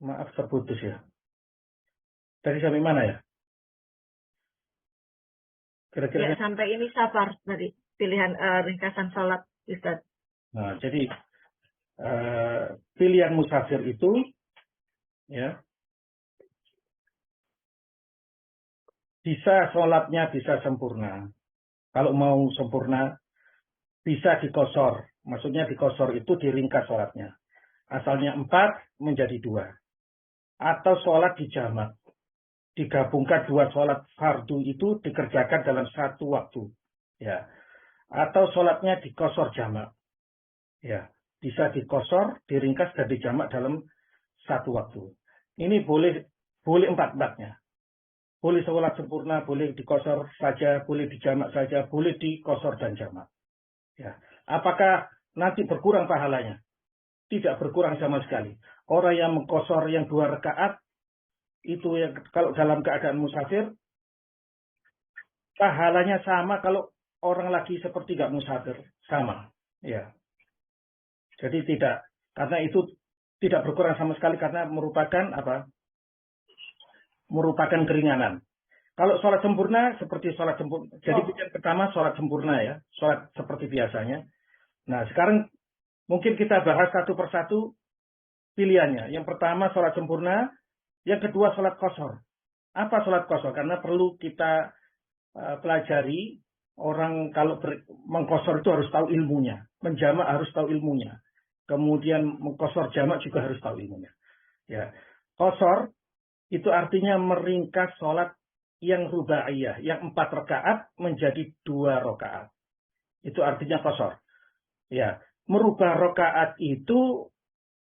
Maaf terputus ya. Tadi sampai mana ya? Kira-kira. Ya, sampai ini safar tadi pilihan ringkasan sholat Ustaz. Nah, jadi pilihan musafir itu ya bisa sholatnya bisa sempurna. Kalau mau sempurna bisa dikosor. Maksudnya dikosor itu diringkas sholatnya. Asalnya 4 menjadi 2. Atau sholat dijamak. Digabungkan 2 sholat fardu itu dikerjakan dalam satu waktu. Ya. Atau sholatnya dikosor jamak. Ya. Bisa dikosor, diringkas dan dijamak dalam satu waktu. Ini boleh 4-4-nya. Boleh sholat sempurna, boleh dikosor saja, boleh dijamak saja, boleh dikosor dan jamak. Ya. Apakah nanti berkurang pahalanya? Tidak berkurang sama sekali. Orang yang mengkosor yang 2 rakaat, itu yang kalau dalam keadaan musafir, pahalanya sama kalau orang lagi seperti nggak musafir. Sama. Ya. Jadi tidak, karena itu tidak berkurang sama sekali karena merupakan apa? Merupakan keringanan. Kalau sholat sempurna, seperti sholat sempurna. Jadi pilihan pertama sholat sempurna ya. Sholat seperti biasanya. Nah, sekarang mungkin kita bahas satu persatu pilihannya. Yang pertama sholat sempurna, yang kedua sholat kosor. Apa sholat kosor? Karena perlu kita pelajari, orang kalau mengkosor itu harus tahu ilmunya. Menjamak harus tahu ilmunya. Kemudian mengkosor jamak juga harus tahu ilmunya. Ya. Kosor itu artinya meringkas sholat yang rubaiyah, yang 4 rakaat menjadi 2 rakaat. Itu artinya kosor. Ya, merubah rakaat itu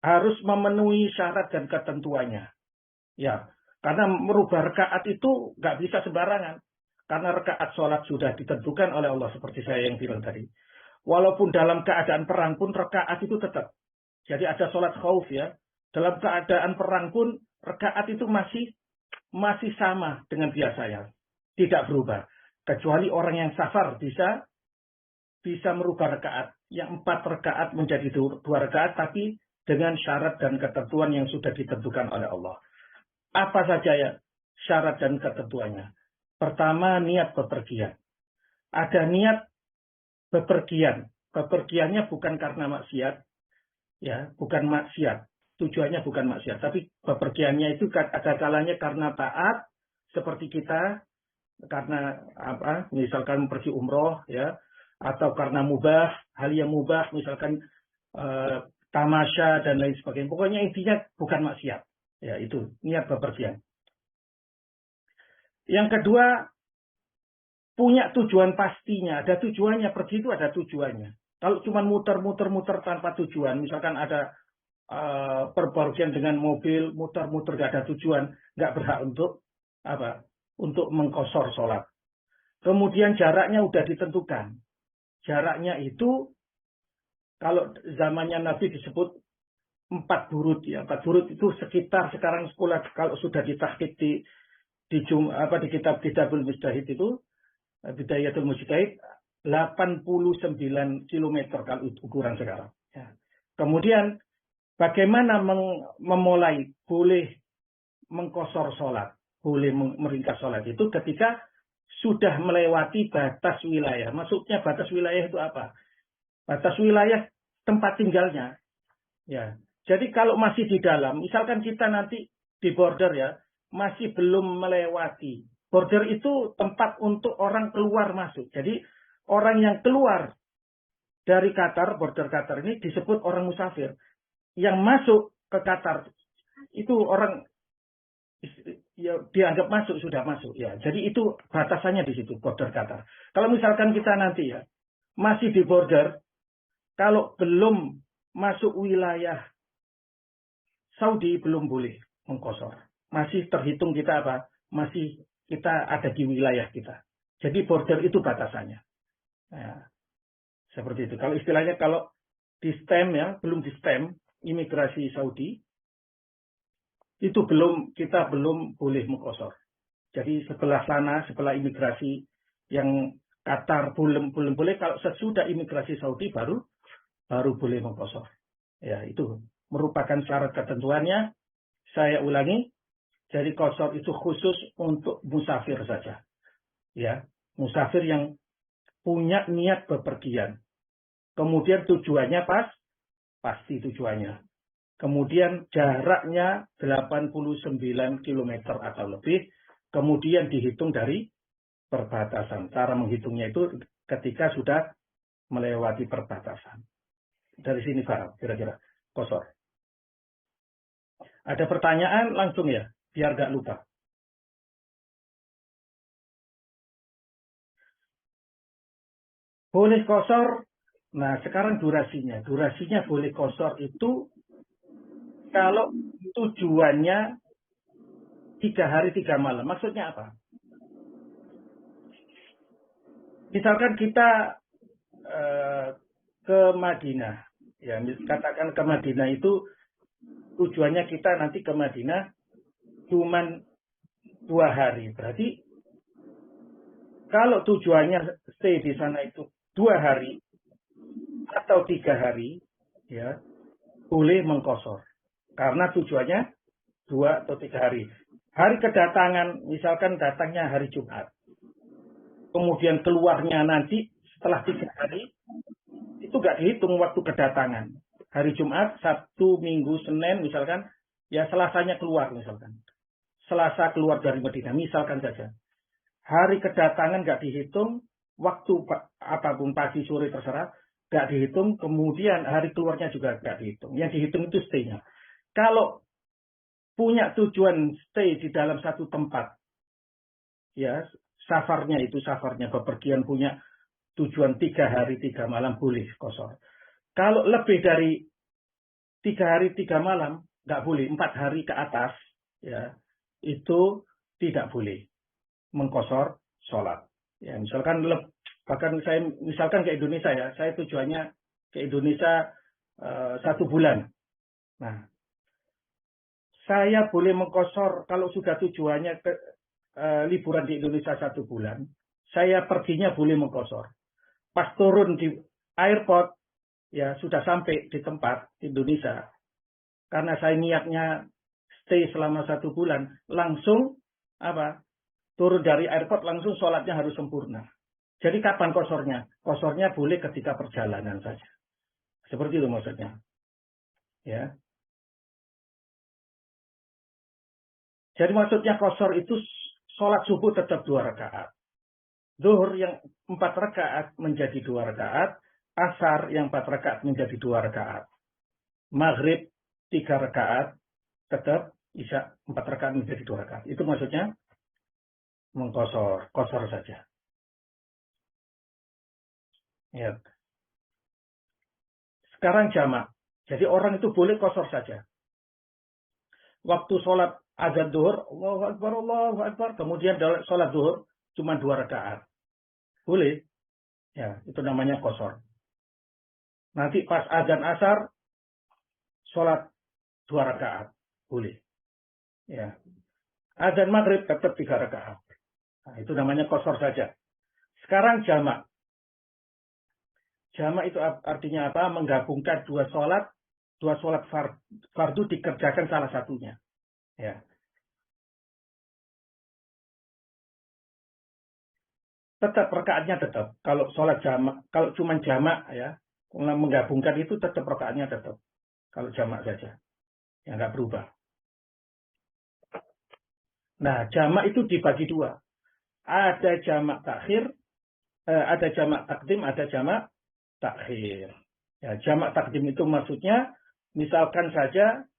harus memenuhi syarat dan ketentuannya. Ya, karena merubah rakaat itu nggak bisa sembarangan. Karena rakaat sholat sudah ditentukan oleh Allah seperti saya yang bilang tadi. Walaupun dalam keadaan perang pun rakaat itu tetap. Jadi ada sholat khauf ya. Dalam keadaan perang pun rakaat itu masih sama dengan biasanya. Tidak berubah. Kecuali orang yang safar bisa merubah rakaat. Yang 4 rakaat menjadi 2 rakaat, tapi dengan syarat dan ketentuan yang sudah ditentukan oleh Allah. Apa saja ya syarat dan ketentuannya? Pertama, niat bepergian. Ada niat bepergian. Bepergiannya bukan karena maksiat, ya, bukan maksiat. Tujuannya bukan maksiat, tapi bepergiannya itu ada kalanya karena taat, seperti kita, karena apa? Misalkan pergi umroh, ya, atau karena mubah, hal yang mubah, misalkan tamasya dan lain sebagainya. Pokoknya intinya bukan maksiat. Ya, itu niat bepergian. Yang kedua, punya tujuan pastinya. Ada tujuannya, pergi itu ada tujuannya. Kalau cuma muter-muter tanpa tujuan, misalkan ada perbargian dengan mobil, muter-muter gak ada tujuan, nggak berhak untuk apa? Untuk mengkosor sholat. Kemudian jaraknya udah ditentukan. Jaraknya itu kalau zamannya Nabi disebut 4 burud ya. 4 burud itu sekitar sekarang sekolah kalau sudah ditahqiq di kitab Kitabul Mujtahid itu Bidayatul Mujtahid 89 km kalau ukuran sekarang. Ya. Kemudian bagaimana memulai boleh mengkosor sholat, boleh meringkas sholat itu ketika sudah melewati batas wilayah. Maksudnya batas wilayah itu apa? Batas wilayah tempat tinggalnya. Ya. Jadi kalau masih di dalam, misalkan kita nanti di border ya, masih belum melewati. Border itu tempat untuk orang keluar masuk. Jadi orang yang keluar dari Qatar, border Qatar ini disebut orang musafir. Yang masuk ke Qatar itu orang ya, dianggap masuk, sudah masuk ya. Jadi itu batasannya di situ border Qatar. Kalau misalkan kita nanti ya masih di border, kalau belum masuk wilayah Saudi belum boleh mengkosor. Masih terhitung kita apa? Masih kita ada di wilayah kita. Jadi border itu batasannya. Nah, seperti itu. Kalau istilahnya kalau di stem ya, belum di stem imigrasi Saudi, itu kita belum boleh mengkosor. Jadi sebelah sana, sebelah imigrasi yang Qatar belum boleh. Kalau sesudah imigrasi Saudi baru boleh mengkosor. Ya, itu merupakan syarat ketentuannya Saya ulangi, jadi qashar itu khusus untuk musafir saja. Ya, musafir yang punya niat bepergian. Kemudian tujuannya pasti tujuannya. Kemudian jaraknya 89 km atau lebih. Kemudian dihitung dari perbatasan. Cara menghitungnya itu ketika sudah melewati perbatasan. Dari sini Pak, kira-kira qashar. Ada pertanyaan langsung ya, biar gak lupa. Boleh qashar. Nah, sekarang durasinya. Durasinya boleh qashar itu kalau tujuannya 3 hari 3 malam. Maksudnya apa? Misalkan kita ke Madinah. Ya, katakan ke Madinah itu tujuannya kita nanti ke Madinah cuman 2 hari. Berarti kalau tujuannya stay di sana itu 2 hari atau 3 hari, ya boleh mengqashar. Karena tujuannya 2 atau 3 hari. Hari kedatangan, misalkan datangnya hari Jumat. Kemudian keluarnya nanti setelah 3 hari, itu nggak dihitung waktu kedatangan. Hari Jumat, Sabtu, Minggu, Senin, misalkan, ya Selasanya keluar, misalkan. Selasa keluar dari Madinah, misalkan saja. Hari kedatangan nggak dihitung, waktu apapun pagi, sore, terserah, nggak dihitung, kemudian hari keluarnya juga nggak dihitung. Yang dihitung itu stay-nya. Kalau punya tujuan stay di dalam satu tempat, ya safarnya bepergian punya tujuan 3 hari 3 malam boleh qashar. Kalau lebih dari 3 hari 3 malam nggak boleh, 4 hari ke atas ya itu tidak boleh mengqashar sholat. Ya misalkan bahkan saya misalkan ke Indonesia ya, saya tujuannya ke Indonesia 1 bulan. Nah, saya boleh mengqashar kalau sudah tujuannya ke liburan di Indonesia 1 bulan, saya perginya boleh mengqashar. Pas turun di airport, ya sudah sampai di tempat di Indonesia, karena saya niatnya stay selama 1 bulan, langsung turun dari airport langsung sholatnya harus sempurna. Jadi kapan qasharnya? Qasharnya boleh ketika perjalanan saja. Seperti itu maksudnya. Ya. Jadi maksudnya qashar itu sholat subuh tetap 2 rakaat. Zuhur yang 4 rakaat menjadi 2 rakaat. Asar yang 4 rakaat menjadi 2 rakaat. Maghrib 3 rakaat. Tetap Isya 4 rakaat menjadi 2 rakaat. Itu maksudnya mengqashar. Qashar saja. Ya. Sekarang jamak. Jadi orang itu boleh qashar saja. Waktu sholat azan zuhur, Allahu Akbar. Kemudian sholat zuhur cuma 2 rakaat. Boleh. Ya, itu namanya qashar. Nanti pas azan asar, sholat 2 rakaat. Boleh. Ya. Azan maghrib tetap 3 rakaat. Nah, itu namanya qashar saja. Sekarang jamak. Jamak itu artinya apa? Menggabungkan 2 sholat fardu dikerjakan salah satunya. Ya. Tetap rakaatnya tetap. Kalau sholat jamak, kalau cuma jamak ya, menggabungkan itu tetap rakaatnya tetap. Kalau jamak saja. Ya nggak berubah. Nah, jamak itu dibagi 2. Ada jamak takhir, ada jamak takdim, ada jamak takhir. Ya, jamak takdim itu maksudnya, misalkan saja,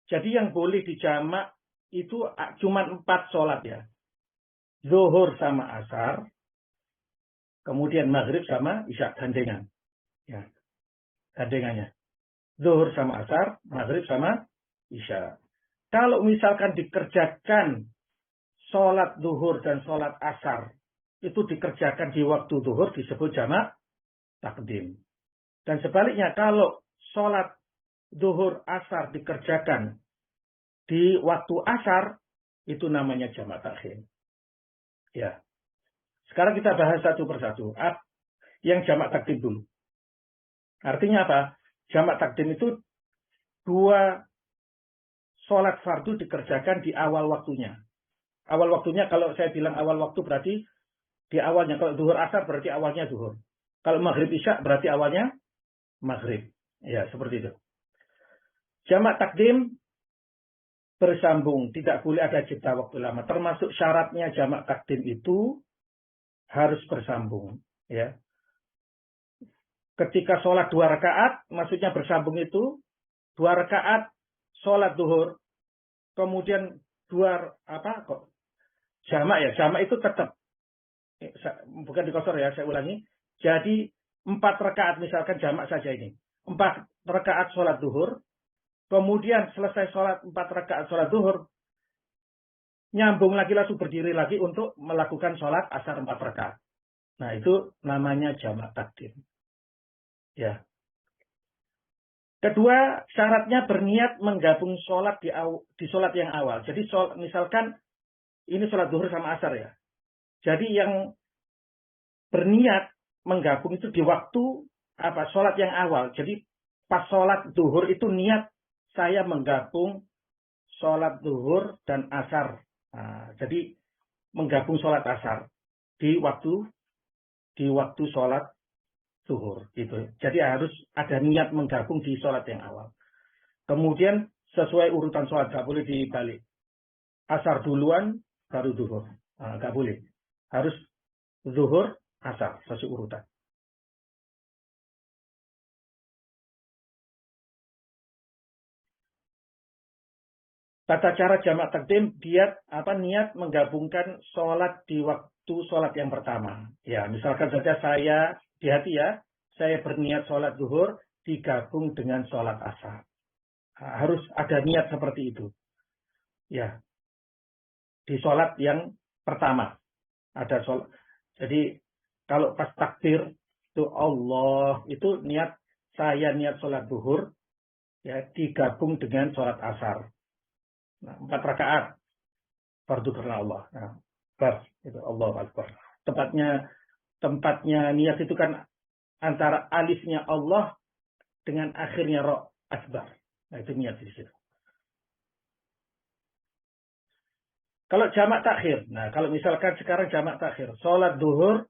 jadi yang boleh dijamak itu cuma 4 sholat ya. Zuhur sama asar, kemudian maghrib sama isya, gandengan. Ya, gandengannya. Zuhur sama asar, maghrib sama isya. Kalau misalkan dikerjakan sholat zuhur dan sholat asar, itu dikerjakan di waktu zuhur disebut jamak takdim. Dan sebaliknya kalau sholat zuhur asar dikerjakan di waktu asar, itu namanya jamak takhir. Ya. Sekarang kita bahas satu persatu. Yang jamak takdim dulu. Artinya apa? Jamak takdim itu 2 sholat fardu dikerjakan di awal waktunya. Awal waktunya, kalau saya bilang awal waktu berarti di awalnya. Kalau zuhur asar berarti awalnya zuhur. Kalau maghrib isya berarti awalnya maghrib. Ya, seperti itu. Jamak takdim bersambung. Tidak boleh ada jeda waktu lama. Termasuk syaratnya jamak takdim itu harus bersambung. Ya. Ketika sholat 2 rakaat, maksudnya bersambung itu 2 rakaat sholat zuhur. Kemudian jamak ya. Jamak itu tetap. Bukan dikosor ya, saya ulangi. Jadi 4 rakaat misalkan jamak saja ini. 4 rakaat sholat zuhur. Kemudian selesai sholat 4 rakaat sholat zuhur. Nyambung lagi langsung berdiri lagi untuk melakukan sholat asar 4 rakaat. Nah itu namanya jamak takdim. Ya. Kedua, syaratnya berniat menggabung sholat di sholat yang awal. Jadi misalkan ini sholat zuhur sama asar ya. Jadi yang berniat menggabung itu di waktu sholat yang awal. Jadi pas sholat zuhur itu niat saya menggabung sholat zuhur dan asar. Nah, jadi menggabung sholat asar di waktu sholat zuhur gitu. Jadi harus ada niat menggabung di sholat yang awal. Kemudian sesuai urutan sholat, nggak boleh dibalik. Asar duluan baru zuhur. Nah, nggak boleh. Harus zuhur asar sesuai urutan. Tata cara jamak takdim niat menggabungkan sholat di waktu sholat yang pertama. Ya, misalkan saja saya di hati ya, saya berniat sholat zuhur digabung dengan sholat asar. Harus ada niat seperti itu. Ya, di sholat yang pertama ada sholat. Jadi kalau pas takbir itu Allah itu saya niat sholat zuhur ya digabung dengan sholat asar. Nah, 4 rakaat fardu karena Allah. Nah, itu Allah Akbar. Tempatnya niat itu kan antara alifnya Allah dengan akhirnya Ra Akbar. Nah, itu niat di situ. Kalau jamak takhir, nah kalau misalkan sekarang jamak takhir, sholat zuhur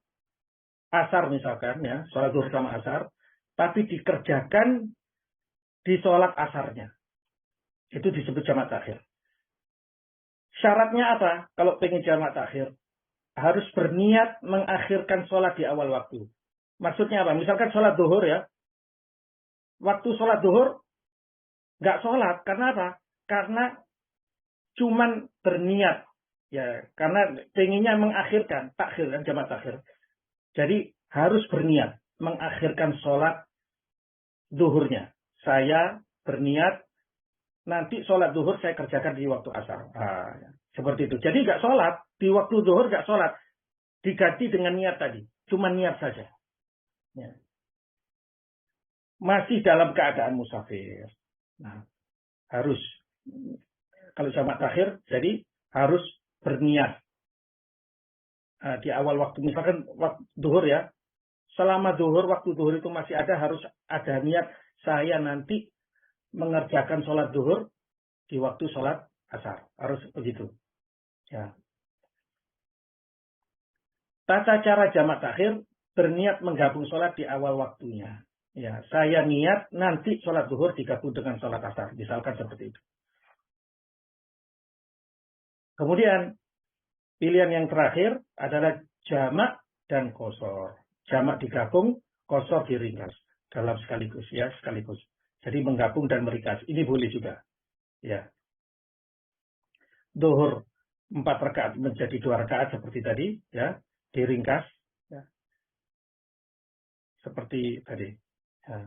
asar misalkan ya, sholat zuhur sama asar, tapi dikerjakan di sholat asarnya. Itu disebut jamak takhir. Syaratnya apa? Kalau pengen jamak takhir, harus berniat mengakhirkan sholat di awal waktu. Maksudnya apa? Misalkan sholat zuhur ya, waktu sholat zuhur nggak sholat. Karena apa? Karena cuman berniat. Ya, karena pengennya mengakhirkan, takhir kan, jamak takhir. Jadi harus berniat mengakhirkan sholat zuhurnya. Saya berniat nanti sholat zuhur saya kerjakan di waktu asar. Seperti itu. Jadi nggak sholat. Di waktu zuhur nggak sholat. Diganti dengan niat tadi. Cuma niat saja. Ya. Masih dalam keadaan musafir. Nah, harus. Kalau jamak takhir, jadi harus berniat. Di awal waktu. Misalkan waktu zuhur ya. Selama zuhur, waktu zuhur itu masih ada, harus ada niat. Saya nanti mengerjakan sholat zuhur di waktu sholat asar. Harus begitu. Ya. Tata cara jamak takhir berniat menggabung sholat di awal waktunya. Ya, saya niat nanti sholat zuhur digabung dengan sholat asar. Misalkan seperti itu. Kemudian pilihan yang terakhir adalah jamak dan qashar. Jamak digabung, qashar diringkas dalam sekaligus ya, sekaligus. Jadi menggabung dan meringkas. Ini boleh juga. Ya. Zuhur 4 rakaat menjadi 2 rakaat seperti tadi, ya, diringkas, ya, seperti tadi. Ya.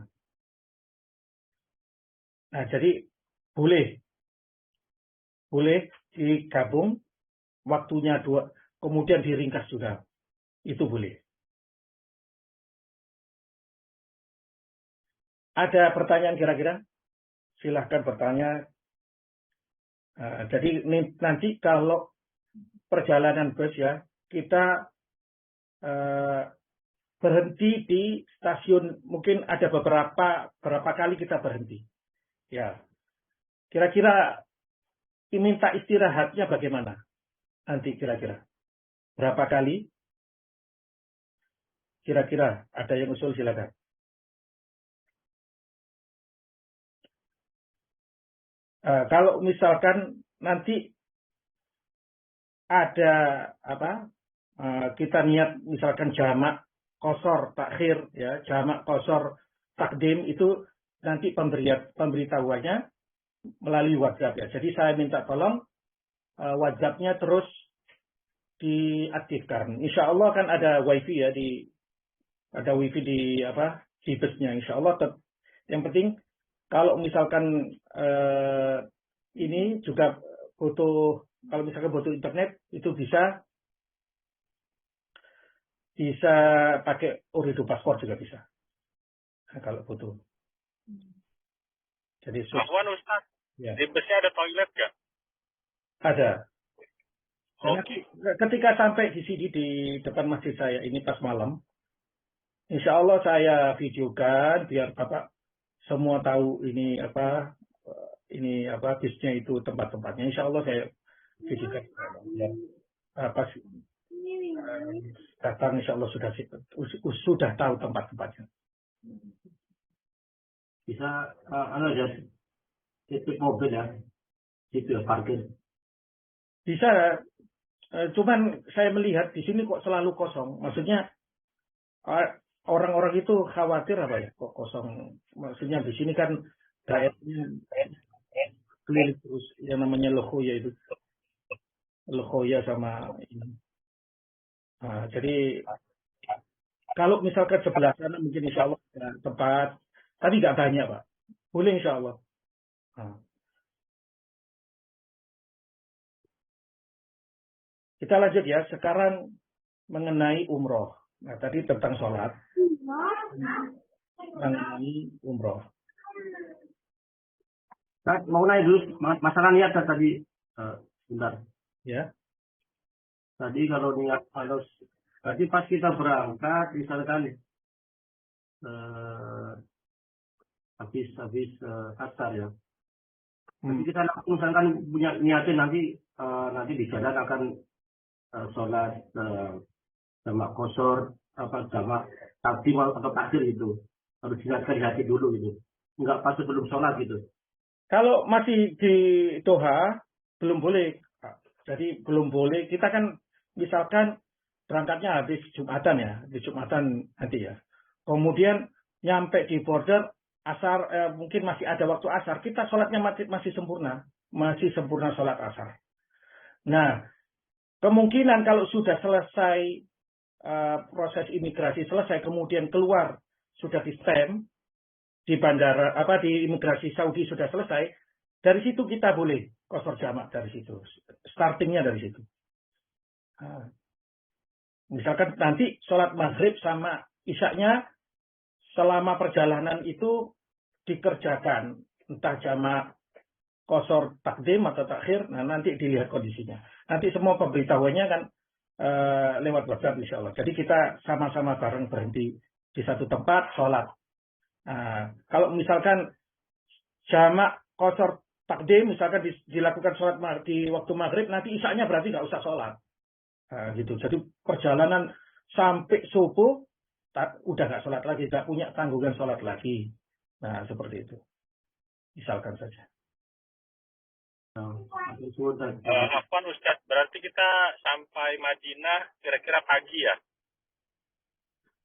Nah, jadi boleh digabung, waktunya 2, kemudian diringkas juga, itu boleh. Ada pertanyaan kira-kira? Silahkan bertanya. Jadi nanti kalau perjalanan bus ya, kita berhenti di stasiun, mungkin ada berapa kali kita berhenti. Ya, kira-kira minta istirahatnya bagaimana? Nanti kira-kira. Berapa kali? Kira-kira ada yang usul silakan. Kalau misalkan nanti ada apa? Kita niat misalkan jamak qashar takhir ya, jamak qashar takdim itu nanti pemberitahuannya melalui WhatsApp ya. Jadi saya minta tolong WhatsApp-nya terus diaktifkan. Insya Allah kan ada wifi ya ada wifi di busnya. Insya Allah yang penting kalau misalkan ini juga kalau misalkan butuh internet itu bisa pakai Ooredoo Paspor juga bisa. Nah, kalau butuh. Jadi Afwan Ustaz, ya. di busnya ada toilet nggak? Ada. Dan Oke. ketika sampai di sini di depan masjid saya ini pas malam, insya Allah saya videokan biar Bapak semua tahu ini bisnya itu tempat-tempatnya. Insya Allah saya videokan biar pas datang insya Allah sudah tahu tempat-tempatnya. Bisa ya titik mobil ya, situ ya parkir. Bisa, cuman saya melihat di sini kok selalu kosong. Maksudnya orang-orang itu khawatir apa ya kok kosong. Maksudnya di sini kan daerahnya keliling terus yang namanya Lokhoya itu. Lokhoya sama ini. Nah, jadi kalau misalkan sebelah sana mungkin insya Allah ada tempat, tapi nggak banyak Pak. Boleh insya Allah. Nah. Kita lanjut ya, sekarang mengenai umroh. Nah tadi tentang sholat, mengenai umroh. Nah, mau naik dulu masalah niat tadi, sebentar. Ya. Tadi kalau tadi pas kita berangkat misalkan habis asar ya. Nanti kita misalkan punya niatin nanti di jalan akan sholat jamak qashar jamak takdim atau takhir gitu. Harus diniatkan di hati dulu gitu. Enggak pas sebelum sholat gitu. Kalau masih di Doha belum boleh. Jadi belum boleh. Kita kan misalkan berangkatnya habis Jumatan ya, di Jumatan nanti ya. Kemudian nyampe di border asar, mungkin masih ada waktu asar. Kita sholatnya masih sempurna sholat asar. Nah, kemungkinan kalau sudah selesai proses imigrasi selesai, kemudian keluar sudah di stamp di bandara di imigrasi Saudi sudah selesai, dari situ kita boleh qashar jamak dari situ, startingnya dari situ. Nah, misalkan nanti sholat maghrib sama isya-nya selama perjalanan itu dikerjakan entah jamak qashar takdim atau takhir, nah nanti dilihat kondisinya. Nanti semua pemberitahuannya kan lewat WhatsApp insya Allah. Jadi kita sama-sama bareng berhenti di satu tempat sholat. Nah, kalau misalkan jamak qashar takdim misalkan dilakukan sholat di waktu maghrib, nanti isya-nya berarti nggak usah sholat. Nah, gitu. Jadi perjalanan sampai subuh udah nggak sholat lagi, nggak punya tanggungan sholat lagi. Nah, seperti itu. Misalkan saja. Afwan Ustaz, berarti kita sampai Madinah kira-kira pagi ya?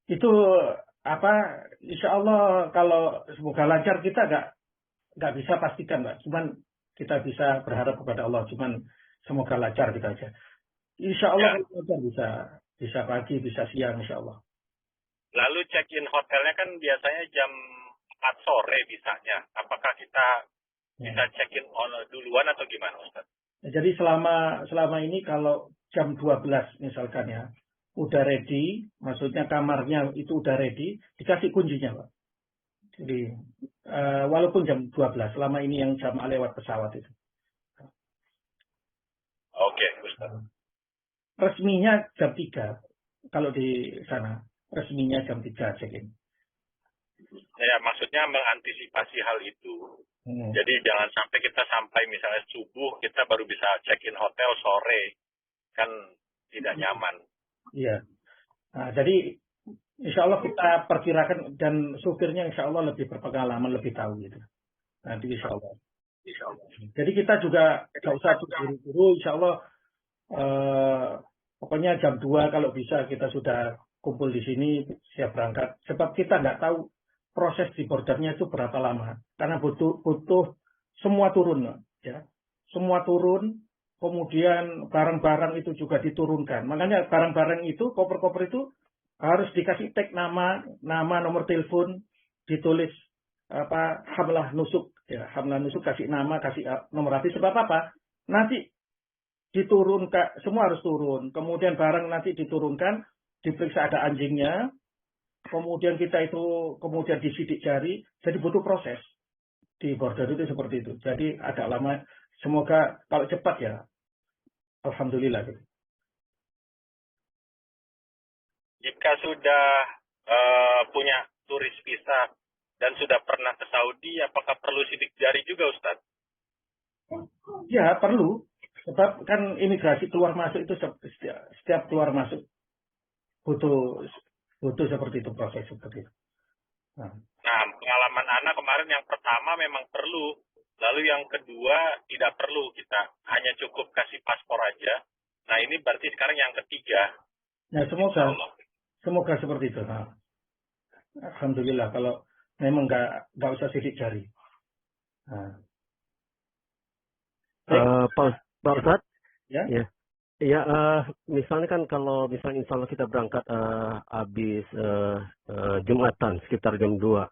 Itu insya Allah kalau semoga lancar, kita nggak bisa pastikan Pak. Cuman kita bisa berharap kepada Allah. Cuman semoga lancar kita aja. Insya Allah kalau lancar bisa pagi, bisa siang insya Allah. Lalu check-in hotelnya kan biasanya jam 4 sore bisanya. Apakah kita bisa check-in duluan atau gimana Ustaz? Jadi selama ini kalau jam 12 misalkan ya, udah ready, maksudnya kamarnya itu udah ready, dikasih kuncinya Pak. Jadi walaupun jam 12, selama ini yang jam lewat pesawat itu. Oke, Ustaz. Resminya jam 3, kalau di sana. Resminya jam 3 check-in. Ya, maksudnya mengantisipasi hal itu. Jadi jangan sampai kita sampai misalnya subuh kita baru bisa check-in hotel sore, kan tidak nyaman. Iya. Nah, jadi insya Allah kita perkirakan dan supirnya insya Allah lebih berpengalaman, lebih tahu gitu. Nanti insya Allah. Jadi kita juga nggak usah buru-buru, insya Allah pokoknya jam 2 kalau bisa kita sudah kumpul di sini siap berangkat. Sebab kita nggak tahu proses di bordernya itu berapa lama. Karena butuh semua turun, ya. Semua turun, kemudian barang-barang itu juga diturunkan. Makanya barang-barang itu, koper-koper itu harus dikasih tag nama, nomor telepon, ditulis hamlah nusuk, ya, hamlah nusuk, kasih nama, kasih nomor hati. Sebab apa? Nanti diturunkan, semua harus turun. Kemudian barang nanti diturunkan, diperiksa ada anjingnya. Kemudian kita itu kemudian disidik jari. Jadi butuh proses di border itu seperti itu. Jadi agak lama. Semoga kalau cepat ya, alhamdulillah. Gitu. Jika sudah punya turis visa dan sudah pernah ke Saudi, apakah perlu sidik jari juga, Ustaz? Ya perlu. Sebab kan imigrasi keluar masuk itu setiap keluar masuk butuh seperti itu, proses seperti itu. Nah, pengalaman anak kemarin yang pertama memang perlu, lalu yang kedua tidak perlu, kita hanya cukup kasih paspor aja. Nah ini berarti sekarang yang ketiga. Ya semoga seperti itu. Nah, alhamdulillah kalau memang nggak usah sidik jari. Nah. Pak Ustadz, ya. Ya, misalnya kan kalau misalnya insya Allah kita berangkat habis Jumatan sekitar jam 2.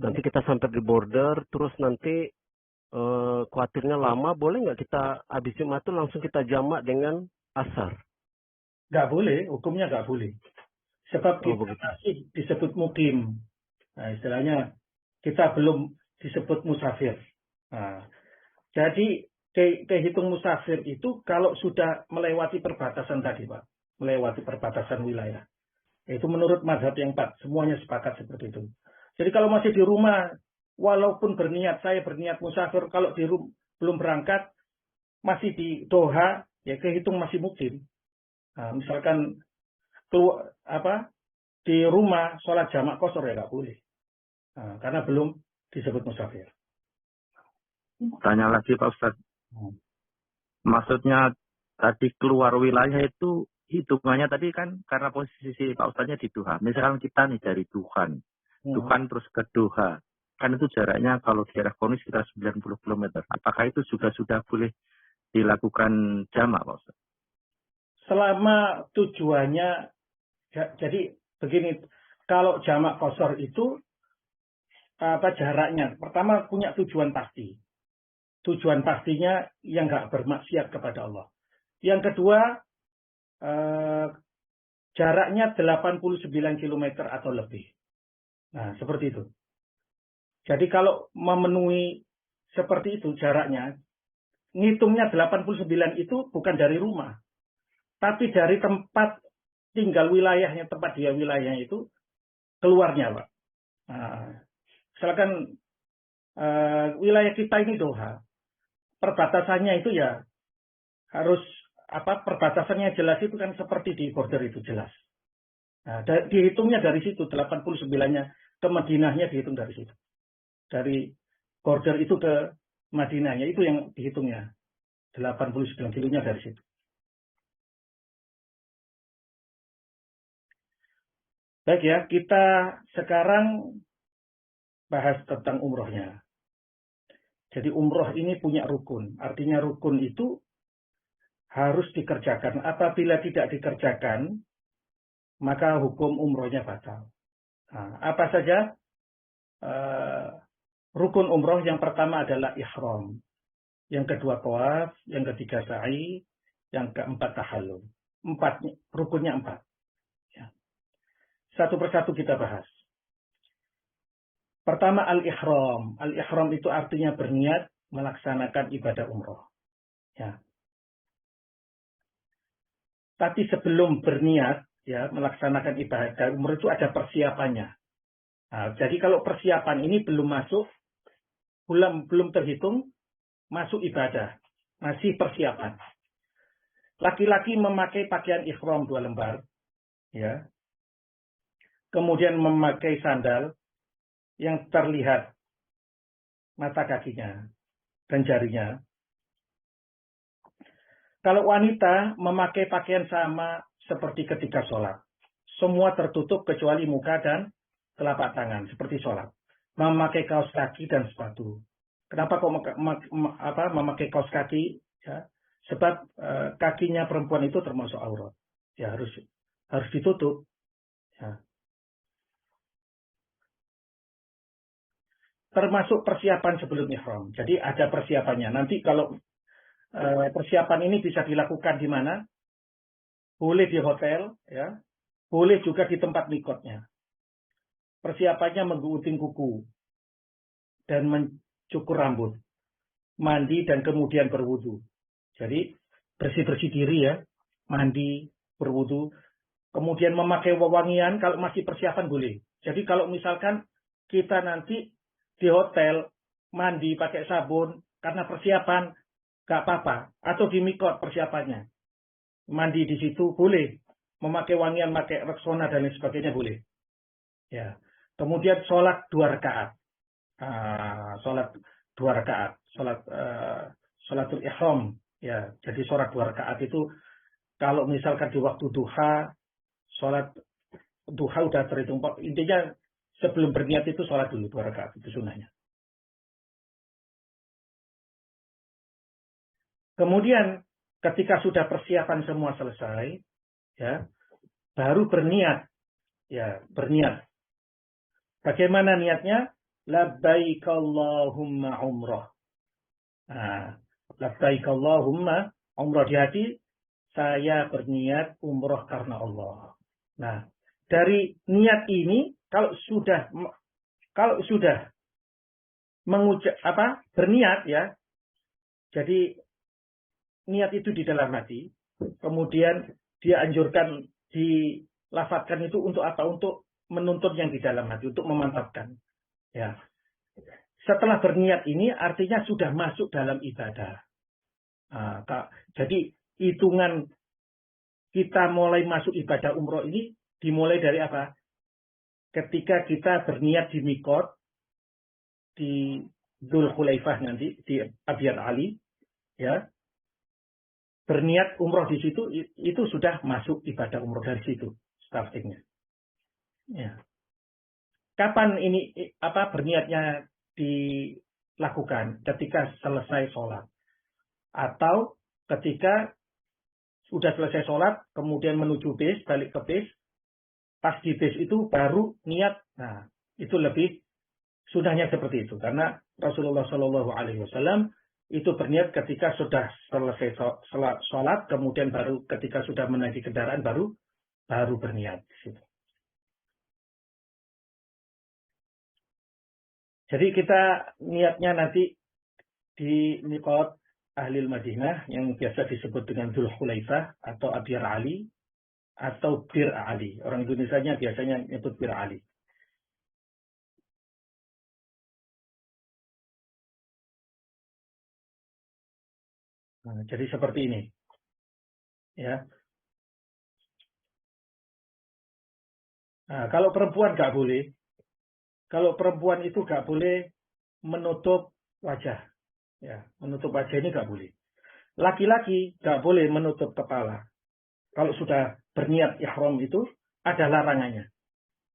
Nanti kita sampai di border, terus nanti khawatirnya lama, boleh nggak kita habis Jumatan langsung kita jamak dengan asar? Nggak boleh, hukumnya nggak boleh. Sebab kita masih disebut mukim. Nah, istilahnya kita belum disebut musafir. Nah, jadi kehitung musafir itu kalau sudah melewati perbatasan tadi, Pak. Melewati perbatasan wilayah. Itu menurut mazhab yang 4. Semuanya sepakat seperti itu. Jadi kalau masih di rumah, walaupun saya berniat musafir, kalau belum berangkat, masih di Doha, ya kehitung masih mukim. Nah, misalkan di rumah sholat jamak qashar ya nggak boleh. Nah, karena belum disebut musafir. Tanya lagi Pak Ustadz. Maksudnya tadi keluar wilayah itu hitungannya tadi kan karena posisi Pak Ustadznya di Doha. Misalkan kita nih dari Tuhan terus ke Doha. Kan itu jaraknya kalau daerah Konis sekitar 90 km. Apakah itu juga sudah boleh dilakukan jamak Pak Ustadz? Selama tujuannya, jadi begini, kalau jamak qashar itu jaraknya. Pertama punya tujuan pasti. Tujuan pastinya yang nggak bermaksiat kepada Allah. Yang kedua, jaraknya 89 km atau lebih. Nah, seperti itu. Jadi kalau memenuhi seperti itu jaraknya, ngitungnya 89 itu bukan dari rumah. Tapi dari tempat tinggal wilayahnya, tempat dia wilayahnya itu, keluarnya, Pak. Nah, misalkan wilayah kita ini Doha. Perbatasannya itu ya harus perbatasannya jelas itu kan seperti di border itu jelas. Nah, dihitungnya dari situ 89-nya ke Madinahnya dihitung dari situ. Dari border itu ke Madinahnya itu yang dihitungnya. 89 kilonya dari situ. Baik ya, kita sekarang bahas tentang umrohnya. Jadi umroh ini punya rukun. Artinya rukun itu harus dikerjakan. Apabila tidak dikerjakan, maka hukum umrohnya batal. Nah, apa saja rukun umroh? Yang pertama adalah ihram. Yang kedua tawaf. Yang ketiga sa'i. Yang keempat tahallul. Rukunnya 4. Ya. Satu persatu kita bahas. Pertama al-ihram. Al-ihram itu artinya berniat melaksanakan ibadah umroh. Ya. Tapi sebelum berniat ya melaksanakan ibadah umroh itu ada persiapannya. Nah, jadi kalau persiapan ini belum masuk, belum terhitung masuk ibadah, masih persiapan. Laki-laki memakai pakaian ihram 2 lembar, ya. Kemudian memakai sandal yang terlihat mata kakinya dan jarinya. Kalau wanita memakai pakaian sama seperti ketika sholat. Semua tertutup kecuali muka dan telapak tangan, seperti sholat. Memakai kaos kaki dan sepatu. Kenapa kok memakai kaos kaki? Ya, sebab kakinya perempuan itu termasuk aurat. Ya harus ditutup. Ya. Termasuk persiapan sebelum ihram. Jadi ada persiapannya. Nanti kalau persiapan ini bisa dilakukan di mana? Boleh di hotel, ya. Boleh juga di tempat mikotnya. Persiapannya menggunting kuku dan mencukur rambut, mandi dan kemudian berwudu. Jadi bersih-bersih diri ya, mandi, berwudu, kemudian memakai wewangian kalau masih persiapan boleh. Jadi kalau misalkan kita nanti di hotel mandi pakai sabun karena persiapan, gak apa-apa. Atau di mikot persiapannya, mandi di situ boleh, memakai wangian, pakai Rexona dan lain sebagainya boleh. Ya. Kemudian sholat 2 rakaat. Sholat 2 rakaat. Sholatul ihram. Ya. Jadi sholat 2 rakaat itu kalau misalkan di waktu duha, sholat duha udah terhitung. Intinya sebelum berniat itu sholat dulu 2 rakaat. Itu sunnahnya. Kemudian ketika sudah persiapan semua selesai, ya, baru berniat. Ya, berniat. Bagaimana niatnya? Labbaik Allahumma umrah. Labbaik Allahumma umrah, di hati saya berniat umrah karena Allah. Nah, dari niat ini kalau sudah berniat ya. Jadi niat itu di dalam hati, kemudian dia anjurkan dilafadzkan itu untuk apa? Untuk menuntut yang di dalam hati, untuk memantapkan. Ya. Setelah berniat ini artinya sudah masuk dalam ibadah. Jadi hitungan kita mulai masuk ibadah umroh ini dimulai dari apa? Ketika kita berniat di mikot, di Dzul Khulaifah nanti, di Abyad Ali, ya. Berniat umroh di situ, itu sudah masuk ibadah umroh dari situ, startingnya. Ya. Kapan ini berniatnya dilakukan? Ketika selesai sholat. Atau ketika sudah selesai sholat, kemudian menuju bis, balik ke bis, pas di bis itu baru niat. Nah, itu lebih sunnahnya seperti itu. Karena Rasulullah SAW itu berniat ketika sudah selesai sholat, kemudian baru ketika sudah menaiki kendaraan baru berniat. Jadi kita niatnya nanti di miqat Ahlil Madinah yang biasa disebut dengan Dzul Khulaifah atau Abyad Ali atau Bir Ali. Orang Indonesianya biasanya nyebut Bir Ali. Nah, jadi seperti ini. Ya. Nah, kalau perempuan nggak boleh. Kalau perempuan itu nggak boleh menutup wajah. Ya, menutup wajah ini nggak boleh. Laki-laki nggak boleh menutup kepala. Kalau sudah berniat ihram itu ada larangannya.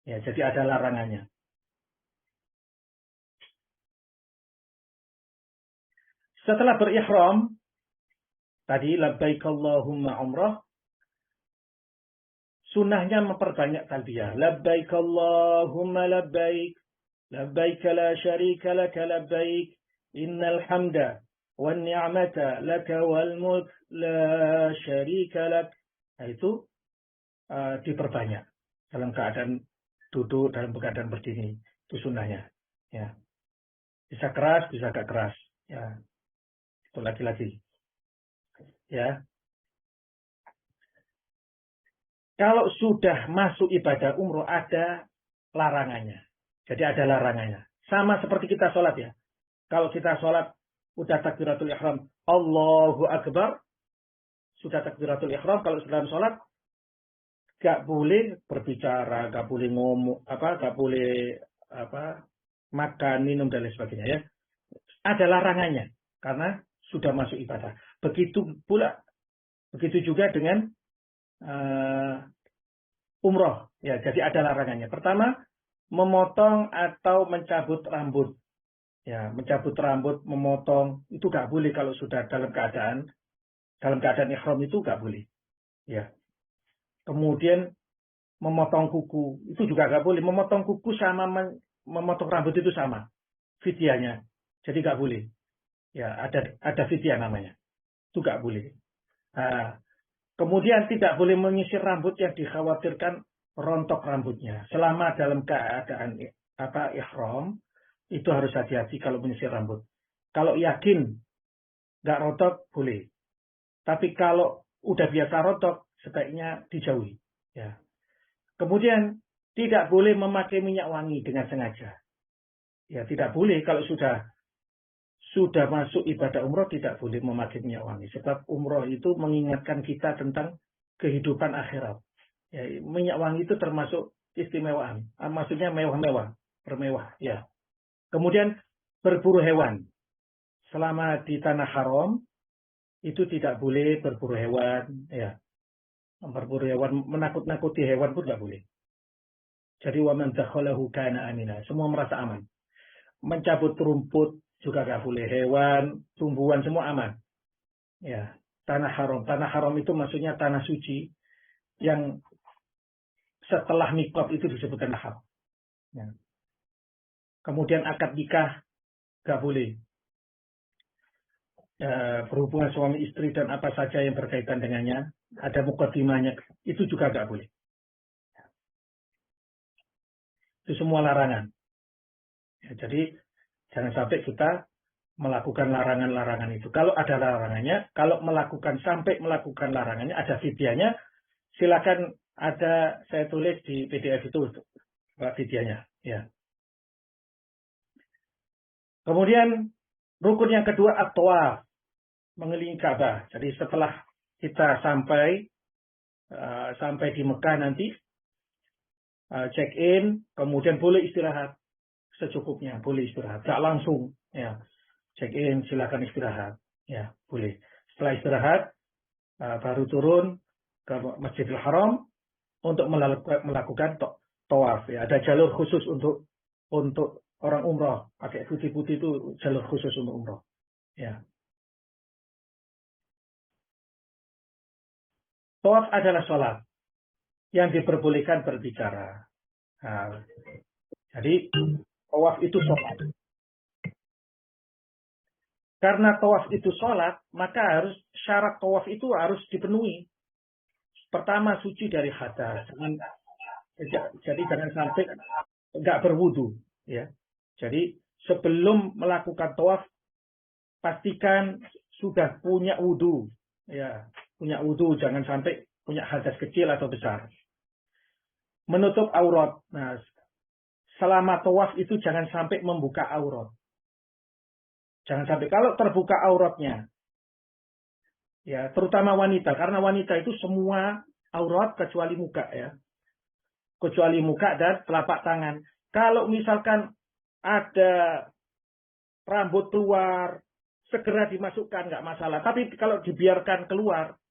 Ya, jadi ada larangannya. Setelah berihram, tadi labbaik Allahumma umrah, sunnahnya memperbanyak talbiyah. Labbaik Allahumma labbaik, labbaik la syarika laka labbaik, innal hamda wan ni'mata laka wal mulk la syarika lak. Nah, itu diperbanyak dalam keadaan duduk, dalam keadaan berdiri. Itu sunnahnya. Ya. Bisa keras, bisa agak keras. Ya. Itu laki-laki. Ya. Kalau sudah masuk ibadah umroh ada larangannya. Jadi ada larangannya. Sama seperti kita sholat ya. Kalau kita sholat, udah takbiratul ihram, Allahu Akbar, sudah takbiratul ihram. Kalau dalam sholat, gak boleh berbicara, gak boleh ngomong, gak boleh makan, minum dan lain sebagainya ya. Ada larangannya karena sudah masuk ibadah. Begitu juga dengan umroh ya. Jadi ada larangannya. Pertama, memotong atau mencabut rambut. Ya, mencabut rambut, memotong itu gak boleh kalau sudah dalam keadaan ihram itu gak boleh. Ya. Kemudian memotong kuku itu juga gak boleh. Memotong kuku sama memotong rambut itu sama fidyahnya. Jadi gak boleh. Ya, ada fidyah namanya. Itu gak boleh. Nah, kemudian tidak boleh menyisir rambut yang dikhawatirkan rontok rambutnya. Selama dalam keadaan ihram, itu harus hati-hati kalau menyisir rambut. Kalau yakin nggak rontok, boleh. Tapi kalau udah biasa rontok, sebaiknya dijauhi. Ya. Kemudian tidak boleh memakai minyak wangi dengan sengaja. Ya, tidak boleh kalau sudah masuk ibadah umroh, tidak boleh memakai minyak wangi. Sebab umroh itu mengingatkan kita tentang kehidupan akhirat. Ya, minyak wangi itu termasuk istimewaan. Maksudnya mewah-mewah, bermewah. Ya. Kemudian berburu hewan. Selama di tanah haram itu tidak boleh berburu hewan, ya. Berburu hewan, menakut-nakuti hewan pun tidak boleh. Jadi wa man dakhalahu kana amina. Semua merasa aman. Mencabut rumput juga tidak boleh. Hewan, tumbuhan semua aman. Ya, tanah haram. Tanah haram itu maksudnya tanah suci yang setelah miqat itu disebut tanah haram. Ya. Kemudian akad nikah gak boleh. Berhubungan suami istri dan apa saja yang berkaitan dengannya, ada mukadimahnya, itu juga gak boleh. Itu semua larangan. Ya, jadi jangan sampai kita melakukan larangan-larangan itu. Kalau ada larangannya, kalau sampai melakukan larangannya, ada fidyahnya, silakan saya tulis di PDF itu fidyahnya. Ya. Kemudian rukun yang kedua at-tawaf, mengelilingi Ka'bah. Jadi setelah kita sampai di Mekah nanti check in, kemudian boleh istirahat secukupnya, boleh istirahat, tak langsung ya. Check in, silakan istirahat. Ya, boleh. Setelah istirahat baru turun ke Masjidil Haram untuk melakukan tawaf ya. Ada jalur khusus untuk orang umroh, pakai putih-putih itu jalur khusus untuk umroh. Ya. Tawaf adalah sholat yang diperbolehkan berbicara. Nah, jadi tawaf itu sholat. Karena tawaf itu sholat, maka syarat tawaf itu harus dipenuhi. Pertama, suci dari hadas. Jadi jangan sampai nggak berwudu. Ya. Jadi sebelum melakukan tawaf, pastikan sudah punya wudu. Ya, punya wudu, jangan sampai punya hadas kecil atau besar. Menutup aurat. Nah, selama tawaf itu jangan sampai membuka aurat. Jangan sampai kalau terbuka auratnya, ya terutama wanita, karena wanita itu semua aurat kecuali muka ya, kecuali muka dan telapak tangan. Kalau misalkan ada rambut keluar, segera dimasukkan, nggak masalah. Tapi kalau dibiarkan keluar,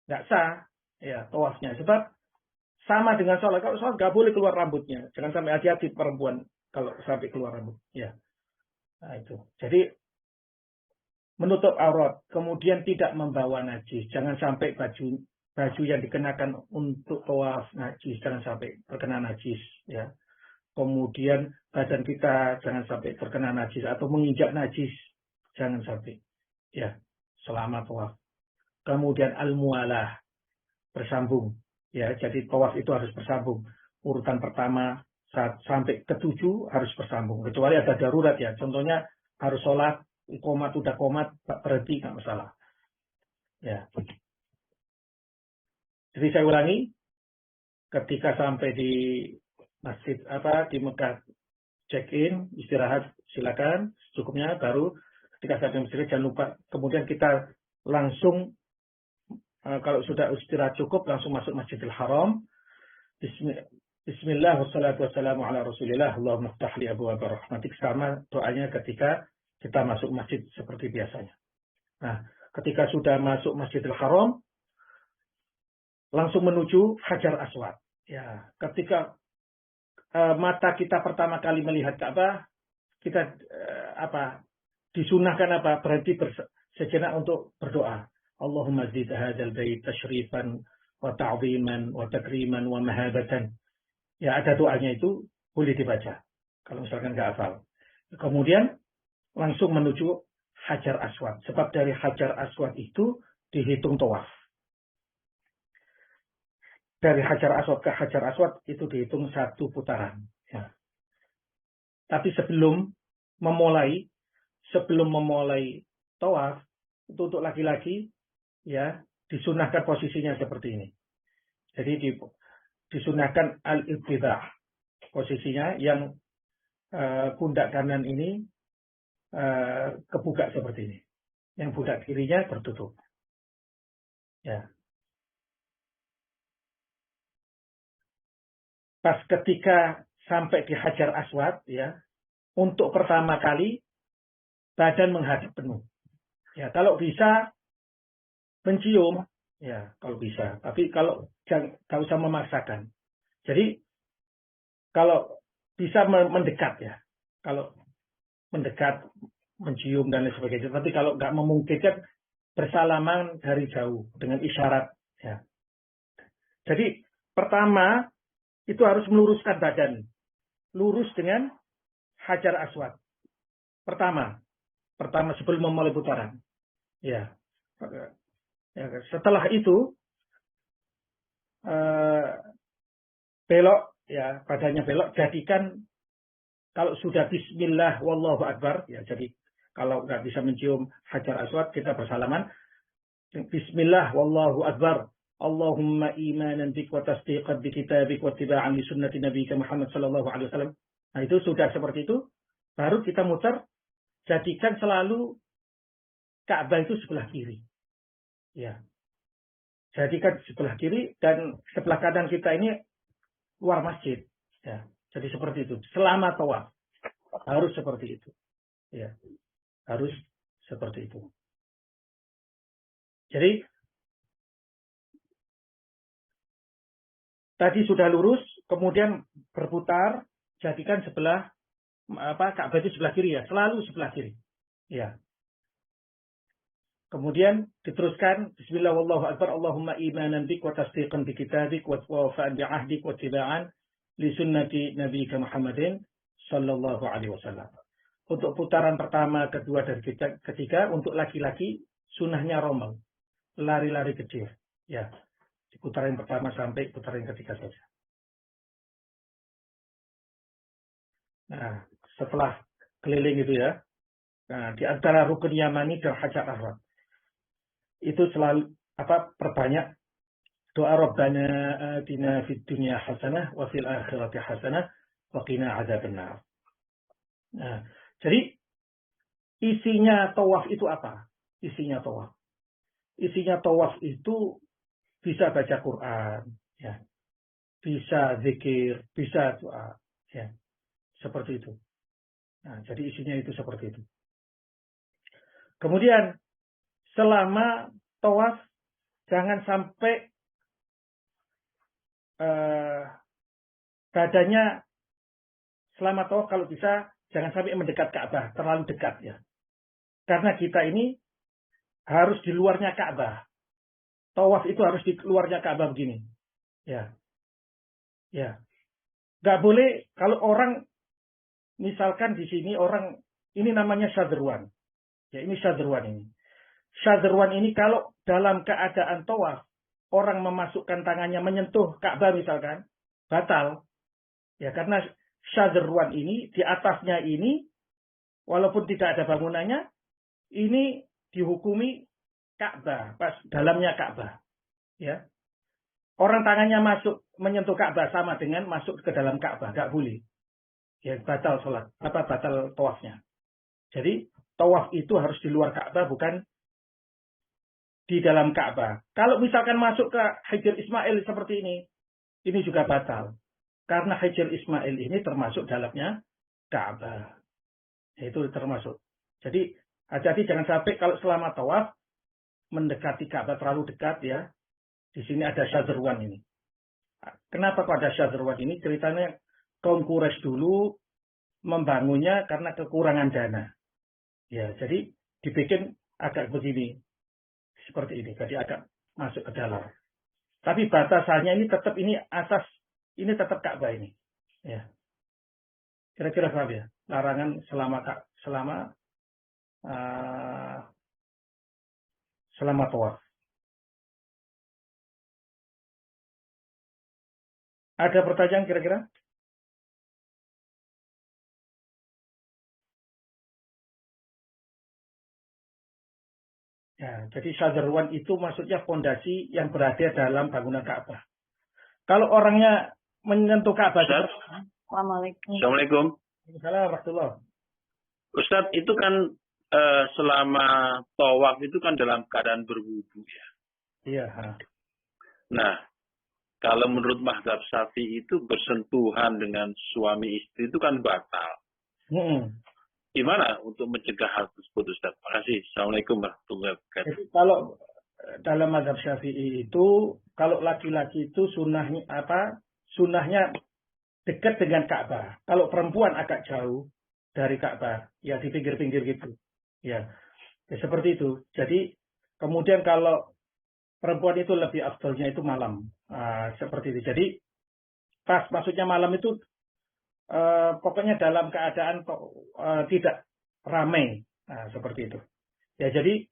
nggak sah ya tawafnya. Sebab sama dengan sholat. Kalau sholat nggak boleh keluar rambutnya. Jangan sampai hati-hati perempuan kalau sampai keluar rambut. Ya. Nah itu. Jadi menutup aurat. Kemudian tidak membawa najis. Jangan sampai baju yang dikenakan untuk tawaf najis. Jangan sampai terkena najis. Ya. Kemudian badan kita jangan sampai terkena najis atau menginjak najis. Jangan sampai. Ya. Selama tawaf. Kemudian al-mualah. Bersambung. Ya, jadi tawaf itu harus bersambung. Urutan pertama sampai ke-7 harus bersambung. Kecuali ada darurat ya. Contohnya harus sholat, qomat udah qomat, berhenti nggak masalah. Ya. Jadi saya ulangi, ketika sampai di masjid di Mekah, check in, istirahat, silakan, cukupnya. Baru ketika saat istirahat jangan lupa. Kemudian kita langsung kalau sudah istirahat cukup langsung masuk Masjidil Haram. Bismillah wassalatu wassalamu ala Rasulillah. Allahumma ftah li abwaaba rahmatik, sama doanya ketika kita masuk masjid seperti biasanya. Nah, ketika sudah masuk Masjidil Haram langsung menuju Hajar Aswad. Ya, ketika mata kita pertama kali melihat Ka'bah, kita disunahkan berhenti sejenak untuk berdoa. Allahumma zid hadzal bait tashrifan wa ta'ziman wa takriman wa mahabatan. Ya, ada doanya itu boleh dibaca kalau misalkan nggak hafal. Kemudian langsung menuju Hajar Aswad. Sebab dari Hajar Aswad itu dihitung tawaf. Dari Hajar Aswad ke Hajar Aswad itu dihitung 1 putaran. Ya. Tapi sebelum memulai tawaf, itu untuk laki-laki, ya, disunahkan posisinya seperti ini. Jadi disunahkan al-ibtidah. Posisinya yang pundak kanan ini kebuka seperti ini. Yang pundak kirinya tertutup. Ya. Pas ketika sampai di Hajar Aswad, ya, untuk pertama kali badan menghadap penuh. Ya, kalau bisa mencium, ya, kalau bisa. Tapi kalau nggak usah memaksakan. Jadi kalau bisa mendekat, ya. Kalau mendekat, mencium dan lain sebagainya. Tapi kalau nggak memungkinkan, bersalaman dari jauh dengan isyarat. Ya. Jadi pertama itu harus meluruskan badan. Lurus dengan Hajar Aswad. Pertama sebelum memulai putaran. Ya. Setelah itu belok, ya, badannya belok. Jadikan kalau sudah Bismillah wallahu akbar, ya, jadi kalau nggak bisa mencium Hajar Aswad kita bersalaman. Bismillah wallahu akbar. Allahumma imanan bik wa tasdiqan bi kitabik wa ittiba'an li sunnati nabiyyika Muhammad sallallahu alaihi wasallam. Nah, itu sudah seperti itu, baru kita muter, jadikan selalu Ka'bah itu sebelah kiri. Ya. Jadikan sebelah kiri dan sebelah kanan kita ini luar masjid. Ya. Jadi seperti itu. Selama tawaf harus seperti itu. Ya. Harus seperti itu. Jadi tadi sudah lurus, kemudian berputar, jadikan sebelah Ka'bah itu sebelah kiri, ya, selalu sebelah kiri. Ya. Kemudian diteruskan Bismillah wallahu akbar. Allahumma imanan bik wa tasdiqan bi kitabik wa wafa'an bi ahdik wa ittiba'an li sunnati nabiyyika Muhammadin sallallahu alaihi wasallam. Untuk putaran pertama, kedua dan ketiga untuk laki-laki sunahnya rombel, lari-lari kecil. Ya. Di putaran yang pertama sampai putaran yang ketiga saja. Nah, setelah keliling itu, ya. Nah, di antara rukun Yamani dan Hajar Aswad itu selalu perbanyak doa Rabbana atina fid dunya hasanah wa fil akhirati hasanah wa qina adzabannar. Nah, jadi isinya tawaf itu apa? Isinya tawaf itu bisa baca Quran, ya. Bisa zikir, bisa doa, ya. Seperti itu. Nah, jadi isinya itu seperti itu. Kemudian selama tawaf jangan sampai badannya selama tawaf kalau bisa jangan sampai mendekat Ka'bah, terlalu dekat, ya. Karena kita ini harus di luarnya Ka'bah. Tawaf itu harus di luarnya Ka'bah begini. Ya. Ya. Nggak boleh kalau orang misalkan di sini orang ini namanya syadruan. Ya, ini syadruan ini. Syadruan ini kalau dalam keadaan tawaf orang memasukkan tangannya menyentuh Ka'bah misalkan, batal. Ya, karena syadruan ini di atasnya ini walaupun tidak ada bangunannya ini dihukumi Ka'bah, pas dalamnya Ka'bah. Ya. Orang tangannya masuk menyentuh Ka'bah sama dengan masuk ke dalam Ka'bah, enggak boleh. ya batal sholat, batal tawafnya. Jadi tawaf itu harus di luar Ka'bah, bukan di dalam Ka'bah. Kalau misalkan masuk ke Hajar Ismail seperti ini juga batal. Karena Hajar Ismail ini termasuk dalamnya Ka'bah. Itu termasuk. Jadi hati-hati jangan sampai kalau selama tawaf mendekati Ka'bah terlalu dekat ya. Di sini ada Syazarwan ini. Kenapa kok ada Syazarwan ini? Ceritanya kaum Quraisy dulu membangunnya karena kekurangan dana. Ya, jadi dibikin agak begini. Seperti ini. Jadi agak masuk ke dalam. Tapi batasannya ini tetap ini asas, ini tetap Ka'bah ini. Ya. Kira-kira paham ya? Larangan selama tawaf. Ada pertanyaan kira-kira? Ya, jadi Syazarwan itu maksudnya fondasi yang berada dalam bangunan Ka'bah. Kalau orangnya menyentuh Ka'bah, Assalamualaikum. Assalamualaikum. Waalaikumsalam warahmatullahi. Ustadz, itu kan selama tawaf itu kan dalam keadaan berwudu ya. Iya. Nah, kalau menurut mazhab Syafi'i itu bersentuhan dengan suami istri itu kan batal. Gimana untuk mencegah hal tersebut, Ustaz? Terima kasih. Assalamualaikum warahmatullahi wabarakatuh. Jadi kalau dalam mazhab Syafi'i itu, kalau laki-laki itu sunahnya dekat dengan Ka'bah. Kalau perempuan agak jauh dari Ka'bah, ya di pinggir-pinggir gitu. Ya seperti itu. Jadi kemudian kalau perempuan itu lebih afdalnya itu malam. Seperti itu. Jadi pas maksudnya malam itu pokoknya dalam keadaan tidak ramai. Seperti itu. Ya jadi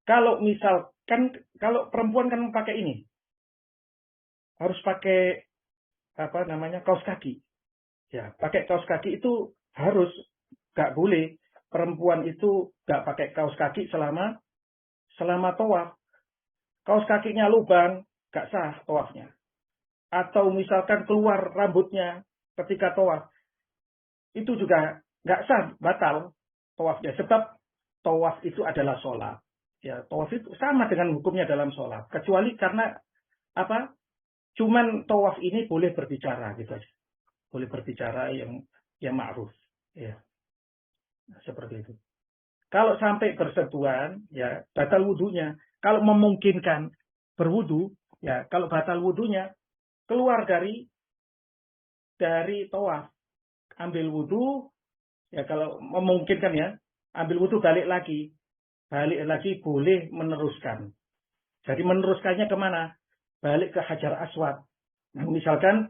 kalau misalkan kalau perempuan kan pakai ini. Harus pakai kaos kaki. Ya, pakai kaos kaki itu harus, nggak boleh perempuan itu nggak pakai kaos kaki selama tawaf. Kaos kakinya lubang, nggak sah tawafnya. Atau misalkan keluar rambutnya ketika tawaf, itu juga nggak sah, batal tawafnya. Sebab tawaf itu adalah sholat. Ya, tawaf itu sama dengan hukumnya dalam sholat. Kecuali karena cuman tawaf ini boleh berbicara gitu aja. Boleh berbicara yang ma'ruf. Ya. Nah, seperti itu. Kalau sampai bersentuhan, ya batal wudunya. Kalau memungkinkan berwudu, ya kalau batal wudunya, keluar dari tawaf. Ambil wudu, ya kalau memungkinkan ya, ambil wudu balik lagi. Balik lagi boleh meneruskan. Jadi meneruskannya kemana? Balik ke Hajar Aswad. Nah, misalkan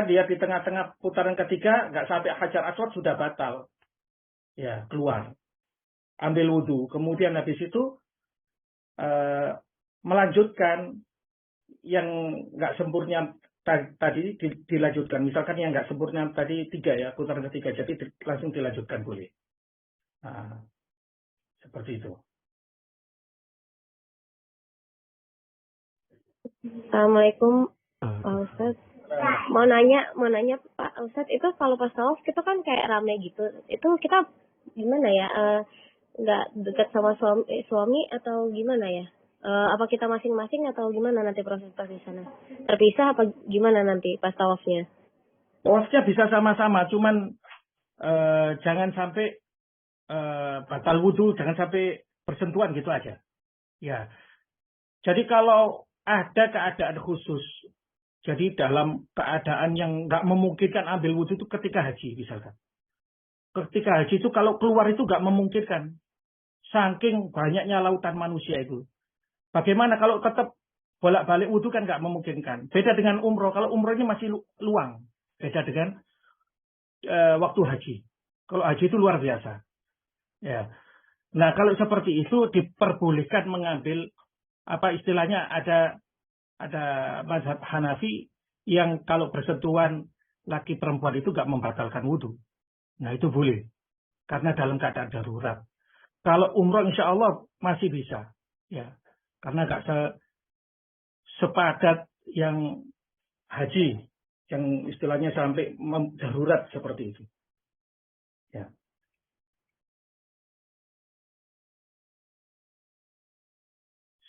dia di tengah-tengah putaran ketiga, nggak sampai Hajar Aswad sudah batal. Ya, keluar. Ambil wudu. Kemudian habis itu melanjutkan yang nggak sempurna tadi dilanjutkan. Misalkan yang nggak sempurna tadi 3 ya, putaran ketiga. Jadi langsung dilanjutkan boleh. Nah, seperti itu. Assalamualaikum Pak Ustadz. Mau nanya Pak Ustadz, itu kalau pas tawaf itu kan kayak rame gitu. Itu kita gimana ya? Nggak dekat sama suami atau gimana ya? Apa kita masing-masing atau gimana nanti proses di sana? Terpisah apa gimana nanti pas tawafnya? Tawafnya bisa sama-sama, cuman jangan sampai batal wudu, jangan sampai bersentuhan gitu aja. Ya. Jadi kalau ada keadaan khusus, jadi dalam keadaan yang nggak memungkinkan ambil wudu itu ketika haji misalkan. Ketika haji itu kalau keluar itu nggak memungkinkan. Saking banyaknya lautan manusia itu. Bagaimana kalau tetap bolak-balik wudu kan nggak memungkinkan. Beda dengan umroh. Kalau umroh ini masih luang. Beda dengan waktu haji. Kalau haji itu luar biasa. Ya. Nah kalau seperti itu diperbolehkan mengambil istilahnya ada mazhab Hanafi yang kalau bersentuhan laki perempuan itu nggak membatalkan wudu. Nah itu boleh. Karena dalam keadaan darurat. Kalau umroh insya Allah masih bisa. Ya. Karena nggak sepadat yang haji. yang istilahnya sampai darurat seperti itu. Ya.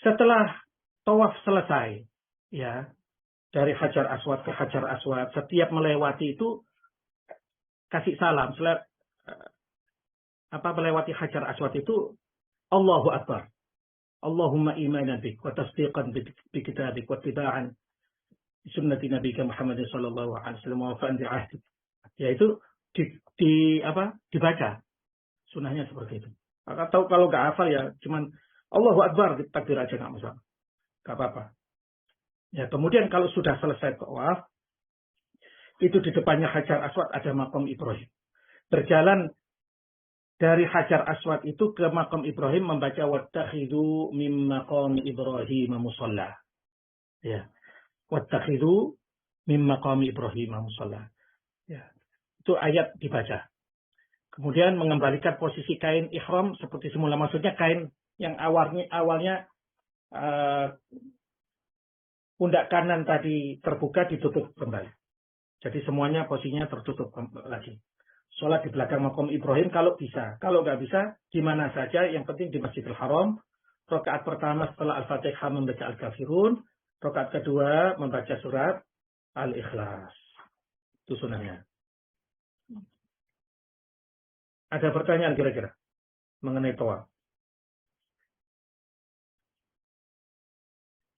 Setelah tawaf selesai, ya, dari Hajar Aswad ke Hajar Aswad, setiap melewati itu kasih salam. Melewati Hajar Aswad itu Allahu Akbar. Allahumma imanan bik wa tasdiqan bi kitabik wa tiba'an sunnati nabiyika Muhammadin sallallahu alaihi wasallam wa fa'an bi'ahdik. Yaitu dibaca. Sunnahnya seperti itu. Atau kalau nggak hafal ya cuman Allahu Akbar takbir aja nggak masalah. Nggak apa-apa. Ya, kemudian kalau sudah selesai tawaf, itu di depannya Hajar Aswad ada makam Ibrahim. Berjalan dari Hajar Aswad itu ke makam Ibrahim membaca wattakhidhu mim maqam Ibrahim musalla. Ya. Wattakhidhu mim maqam Ibrahim musalla. Ya. Itu ayat dibaca. Kemudian mengembalikan posisi kain ihram seperti semula. Maksudnya kain yang awalnya pundak kanan tadi terbuka ditutup kembali. Jadi semuanya posisinya tertutup lagi. Sholat di belakang makam Ibrahim kalau bisa. Kalau nggak bisa, di mana saja. Yang penting di Masjidil Haram. Rakaat pertama setelah Al-Fatihah membaca Al-Kafirun. Rakaat kedua membaca surat Al-Ikhlas. Itu sunnahnya. Ada pertanyaan kira-kira mengenai tawaf?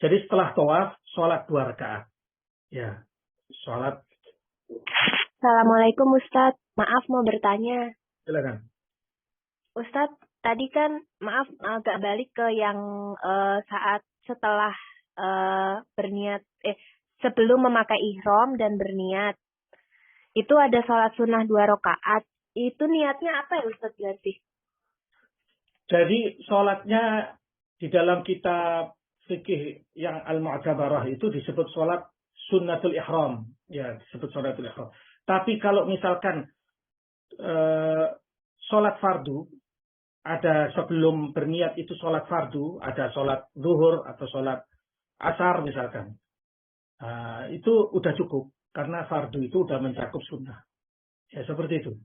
Jadi setelah tawaf, sholat 2 rakaat. Ya, sholat. Assalamualaikum Ustadz. Maaf mau bertanya. Silakan. Ustadz, tadi kan maaf agak balik ke yang saat setelah berniat, sebelum memakai ihram dan berniat. Itu ada sholat sunnah 2 rakaat. Itu niatnya apa ya Ustadz berarti? Jadi sholatnya di dalam kitab fikih yang Al-Mu'tabarah itu disebut sholat sunnatul ihram. Ya, disebut sholatul ihram. Tapi kalau misalkan sholat fardu, ada sebelum berniat itu sholat fardu, ada sholat zuhur atau sholat asar misalkan. Itu udah cukup, karena fardu itu udah mencakup sunnah. Ya, seperti itu.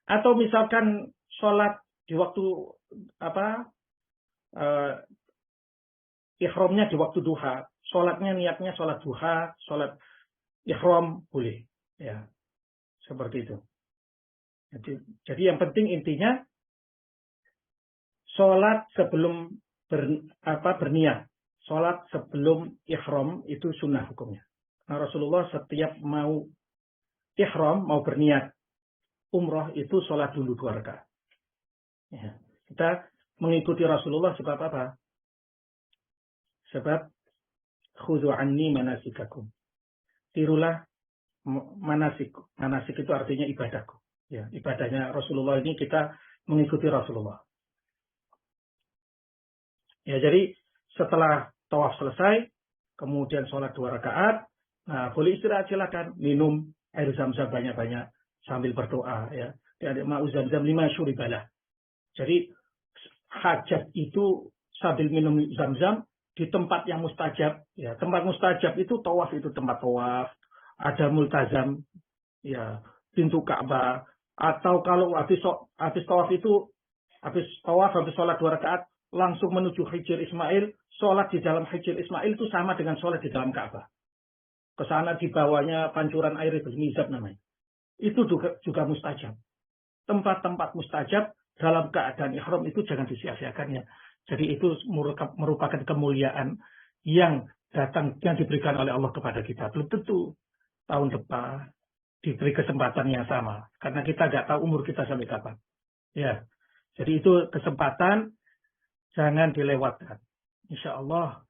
Atau misalkan sholat di waktu ihramnya di waktu duha, sholatnya niatnya sholat duha, sholat ihram boleh, ya seperti itu. Jadi yang penting intinya sholat sebelum berniat, sholat sebelum ihram itu sunnah hukumnya. Nah, Rasulullah setiap mau ihram, mau berniat umrah itu sholat dulu 2 rakaat. Ya, kita mengikuti Rasulullah sebab apa? Sebab khudhu anni manasikakum. Tirulah manasik. Manasik itu artinya ibadahku. Ya, ibadahnya Rasulullah ini kita mengikuti Rasulullah. Ya, jadi setelah tawaf selesai, kemudian sholat 2 rakaat, nah boleh istirahat silakan, minum air zam-zam banyak-banyak sambil berdoa ya. Ada ma'u zam-zam 5 syuribalah. Jadi hajat itu sambil minum zam-zam di tempat yang mustajab, ya tempat mustajab itu tawaf, itu tempat tawaf, ada multazam, ya pintu Ka'bah, atau kalau habis tawaf itu, habis sholat 2 rakaat, langsung menuju Hijr Ismail, sholat di dalam Hijr Ismail itu sama dengan sholat di dalam Ka'bah. Ke sana di bawahnya pancuran air itu mizab namanya. Itu juga mustajab. Tempat-tempat mustajab dalam keadaan ihram itu jangan disia-siakan ya. Jadi itu merupakan kemuliaan yang diberikan oleh Allah kepada kita. Belum tentu tahun depan diberi kesempatan yang sama. Karena kita nggak tahu umur kita sampai kapan. Ya, jadi itu kesempatan jangan dilewatkan. Insya Allah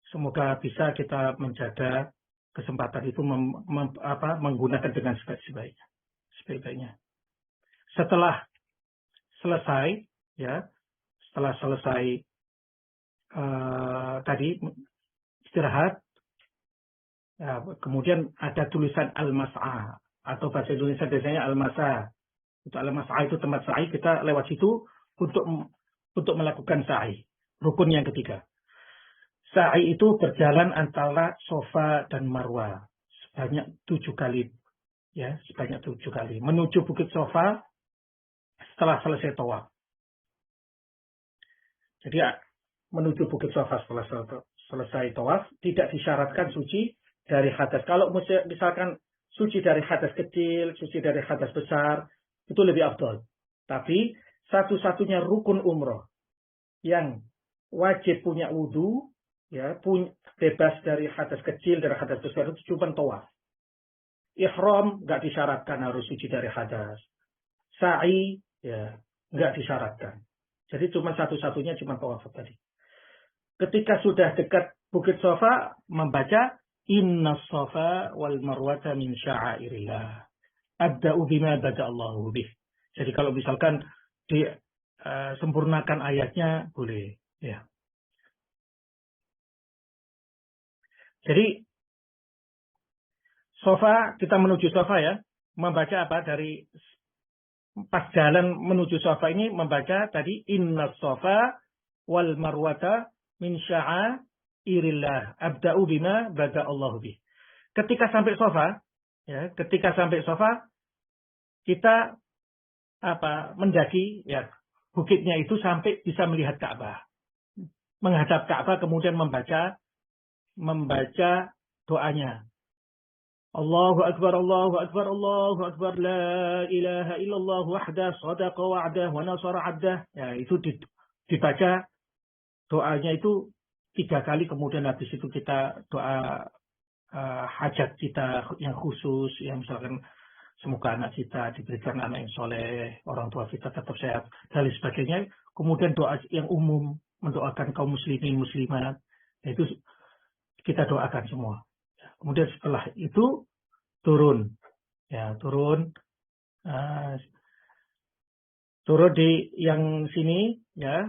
semoga bisa kita menjaga kesempatan itu menggunakan dengan sebaik-baiknya. Setelah selesai, ya, tadi istirahat, ya, kemudian ada tulisan al-mas'a atau bahasa Indonesia biasanya al-masa. Untuk al-mas'a itu tempat sa'i, kita lewat situ untuk melakukan sa'i. Rukun yang ketiga. Sa'i itu berjalan antara Safa dan Marwah. sebanyak 7 kali, ya, sebanyak 7 kali menuju Bukit Sofa setelah selesai tawaf. Jadi menuju Bukit Sofa setelah selesai tawaf tidak disyaratkan suci dari hadas. Kalau misalkan suci dari hadas kecil, suci dari hadas besar, itu lebih afdol. Tapi satu-satunya rukun umroh yang wajib punya wudu, ya, bebas dari hadas kecil, dari hadas besar, itu cuma tawaf. Ihram nggak disyaratkan harus suci dari hadas. Sa'i, ya, nggak disyaratkan. Jadi cuma satu-satunya cuma tawaf tadi. Ketika sudah dekat Bukit Sofa, membaca Inna Safa wal Marwata min sya'airillah. Abda'u bima bada'allahu bih. Jadi kalau misalkan disempurnakan ayatnya, boleh. Ya. Jadi, Sofa, kita menuju Sofa ya. Membaca apa? Dari pas jalan menuju Sofa ini, membaca tadi Inna Safa wal Marwata min sya'airillah. Abda'u bima bada'allahu bih. Ketika sampai Sofa, ya, ketika sampai Sofa, kita mendaki ya bukitnya itu sampai bisa melihat Ka'bah. Menghadap Ka'bah kemudian membaca doanya. Allahu Akbar, Allahu Akbar, Allahu Akbar, la ilaha illallah wahdah, sadaqa wa'dah, wa nasara 'abdah. Ya, itu dibaca doanya itu 3 kali, kemudian habis itu kita doa hajat kita yang khusus, yang misalkan semoga anak kita diberikan anak yang soleh, orang tua kita tetap sehat, dan lain sebagainya. Kemudian doa yang umum, mendoakan kaum muslimin, muslimat, itu kita doakan semua. Kemudian setelah itu turun, ya turun di yang sini, ya,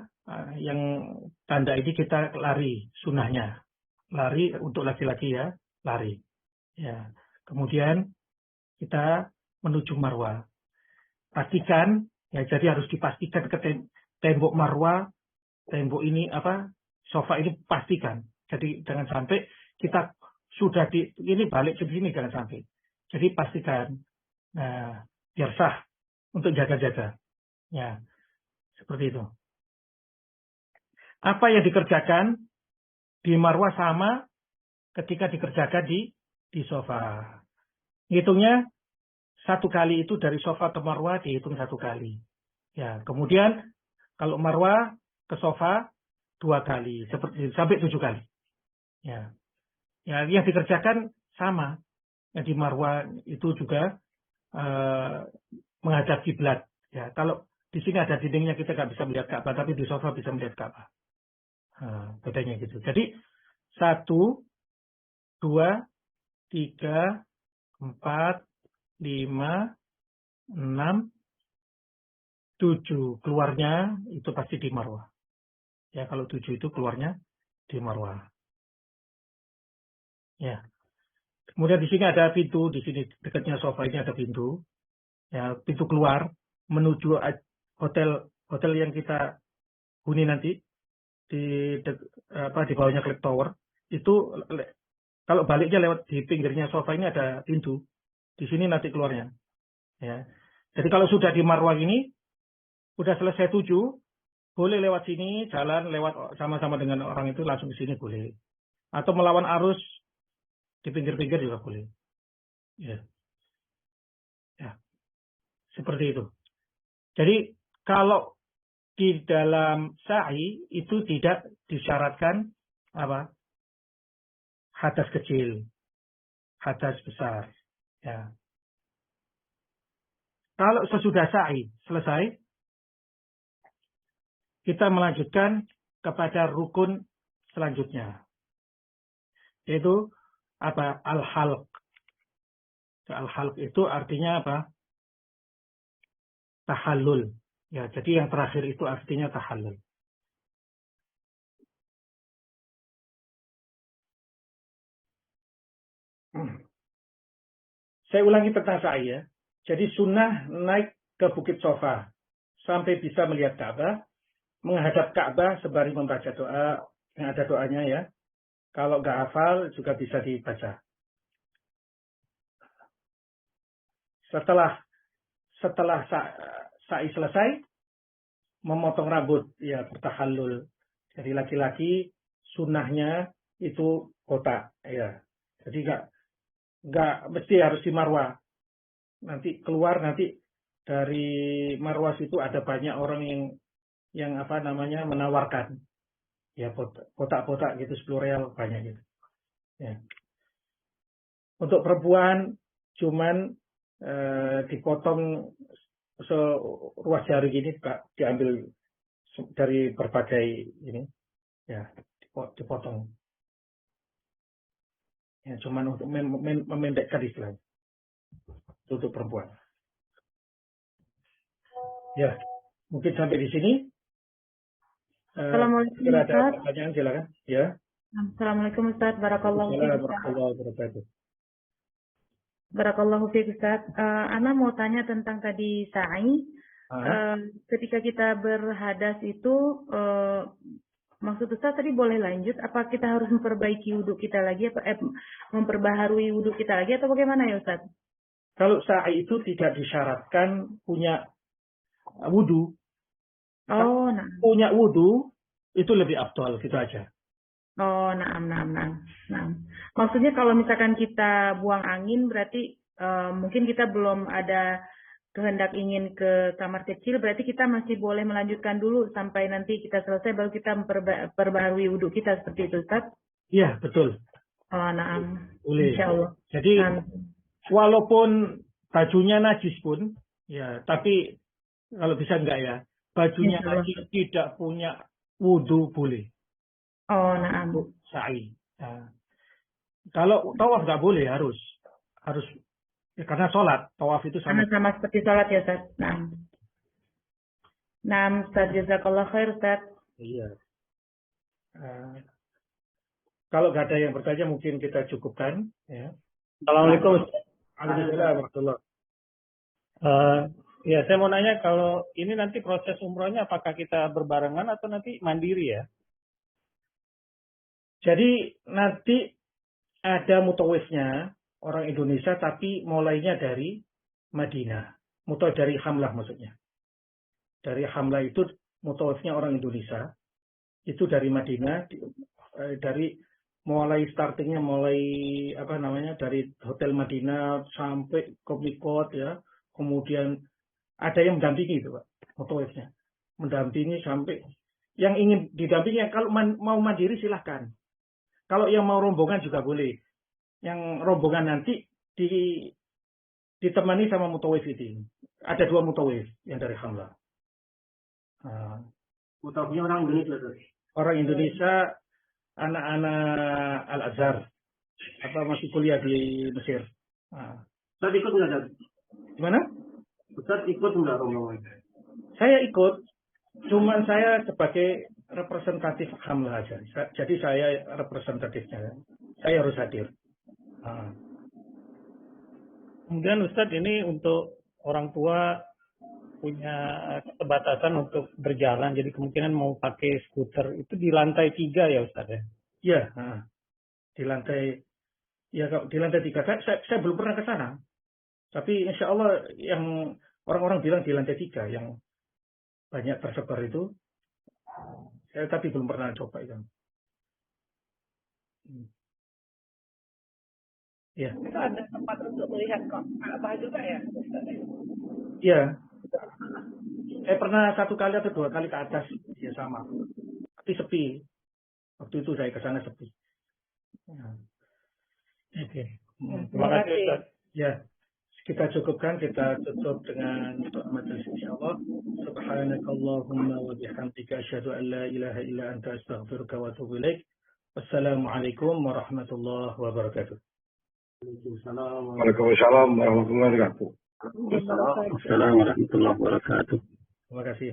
yang tanda ini kita lari, sunahnya, lari untuk laki-laki ya, lari, ya. Kemudian kita menuju Marwah. Pastikan, ya, jadi harus dipastikan ke tembok Marwah, tembok ini Sofa ini pastikan. Jadi jangan sampai kita sudah ini balik ke sini, jangan sampai. Jadi pastikan, biar sah untuk jaga-jaga. Ya, seperti itu. Apa yang dikerjakan di Marwah sama ketika dikerjakan di Sofa. Hitungnya 1 kali itu dari Sofa ke Marwah dihitung 1 kali. Ya, kemudian kalau Marwah ke Sofa 2 kali, seperti sampai 7 kali. Ya. Ya, yang dikerjakan sama. Yang di Marwah itu juga menghadap kiblat. Ya, kalau di sini ada dindingnya kita nggak bisa melihat Ka'bah, tapi di Sofa bisa melihat Ka'bah. Bedanya gitu. Jadi 1, 2, 3, 4, 5, 6, 7. Keluarnya itu pasti di Marwah. Ya, kalau 7 itu keluarnya di Marwah. Ya. Kemudian di sini ada pintu, di sini dekatnya Sofa ini ada pintu. Ya, pintu keluar menuju hotel yang kita huni nanti di bawahnya Clock Tower. Itu kalau baliknya lewat di pinggirnya Sofa ini ada pintu. Di sini nanti keluarnya. Ya. Jadi kalau sudah di Marwah ini, sudah selesai 7, boleh lewat sini, jalan lewat sama-sama dengan orang itu langsung ke sini boleh. Atau melawan arus di pinggir-pinggir juga boleh. Ya. Ya. Seperti itu. Jadi kalau di dalam sa'i itu tidak disyaratkan hadas kecil, hadas besar. Ya. Kalau sesudah sa'i selesai, kita melanjutkan kepada rukun selanjutnya, yaitu al-halq. Al-halq itu artinya tahallul. Ya, jadi yang terakhir itu artinya tahallul. Saya ulangi tentang sa'i ya. Jadi sunnah naik ke Bukit Sofa sampai bisa melihat Ka'bah, menghadap Ka'bah sembari membaca doa yang ada doanya ya. Kalau nggak hafal juga bisa dibaca. Setelah sa'i selesai, memotong rambut, ya bertahallul. Jadi laki-laki sunnahnya itu kotak, ya. Jadi nggak mesti harus di marwah. Nanti keluar nanti dari marwah itu ada banyak orang yang apa namanya menawarkan, ya kotak-kotak gitu 10 real banyak gitu. Ya. Untuk perempuan cuman dipotong seruas jari gini, diambil dari berbagai ini, ya dipotong. Ya, cuman untuk memendekkan istilahnya. Itu untuk perempuan. Ya, mungkin sampai di sini. Assalamualaikum Ada Ustaz. pertanyaan silakan. Ya. Assalamualaikum Ustaz. Barakallahu fiik. Assalamualaikum warahmatullahi wabarakatuh. Barakallahu fiik Ustaz. Ana mau tanya tentang tadi sa'i. Ketika kita berhadas itu, maksud Ustaz tadi boleh lanjut? Apa kita harus memperbaiki wudhu kita lagi? Memperbaharui wudhu kita lagi atau bagaimana ya Ustaz? Kalau sa'i itu tidak disyaratkan punya wudhu. Oh, nah. Punya wudhu itu lebih afdal, gitu aja. Oh, nah. Maksudnya kalau misalkan kita buang angin berarti mungkin kita belum ada kehendak ingin ke kamar kecil, berarti kita masih boleh melanjutkan dulu sampai nanti kita selesai baru kita memperbaharui wudhu kita seperti itu, Ustaz? Iya, betul. Oh, nah. Boleh. Insyaallah. Jadi walaupun bajunya najis pun, ya, tapi kalau bisa enggak ya, bajunya najis tidak punya wudhu boleh. Oh, nah. Sa'i. Nah, kalau tawaf nggak boleh, harus ya, karena sholat tawaf itu sama seperti sholat ya Ustaz. Nah, Ustaz, jazakallah khair Ustaz. Iya. Kalau nggak ada yang bertanya mungkin kita cukupkan. Ya. Assalamualaikum. Alhamdulillah warahmatullah. Ya, saya mau nanya kalau ini nanti proses umrohnya apakah kita berbarengan atau nanti mandiri ya? Jadi nanti ada mutawifnya orang Indonesia tapi mulainya dari Madinah. Mutawif dari Hamlah maksudnya. Dari Hamlah itu mutawifnya orang Indonesia. Itu dari Madinah, dari mulai startingnya dari Hotel Madinah sampai ke Mikot ya. Kemudian ada yang mendampingi itu Pak, mutawifnya. Mendampingi sampai yang ingin didampingi, kalau mau mandiri silahkan. Kalau yang mau rombongan juga boleh. Yang rombongan nanti ditemani sama mutawif itu. Ada 2 mutawif yang dari Hamlah. Mutawifnya orang Indonesia. Orang Indonesia, anak-anak Al-Azhar. Masih kuliah di Mesir. Ustaz ikut nggak? Gimana? Ustaz ikut nggak rombongan? Saya ikut. Cuman saya sebagai representatif Hamlah aja. Jadi saya representatifnya. Saya harus hadir. Kemudian Ustadz ini untuk orang tua punya keterbatasan untuk berjalan, jadi kemungkinan mau pakai skuter itu di lantai 3 ya Ustadz ya? Iya, di lantai 3. Saya belum pernah ke sana. Tapi insya Allah yang orang-orang bilang di lantai 3 yang banyak tersebar itu. Saya tapi belum pernah coba itu. Ya. Itu ada tempat untuk melihat Ka'bah juga ya? Iya. Saya pernah 1 kali atau 2 kali ke atas, ya sama. Tapi sepi. Waktu itu saya ke sana sepi. Oke. Terima kasih Ustaz. Ya. Kita cukupkan, kita tutup dengan majelis insyaallah. Subhanakallahumma wa bihamdika asyhadu an la ilaha illa anta astaghfiruka wa atubu ilaik. Wassalamualaikum warahmatullahi wabarakatuh. Waalaikumsalam warahmatullahi wabarakatuh. Assalamualaikum warahmatullahi wabarakatuh. Terima kasih.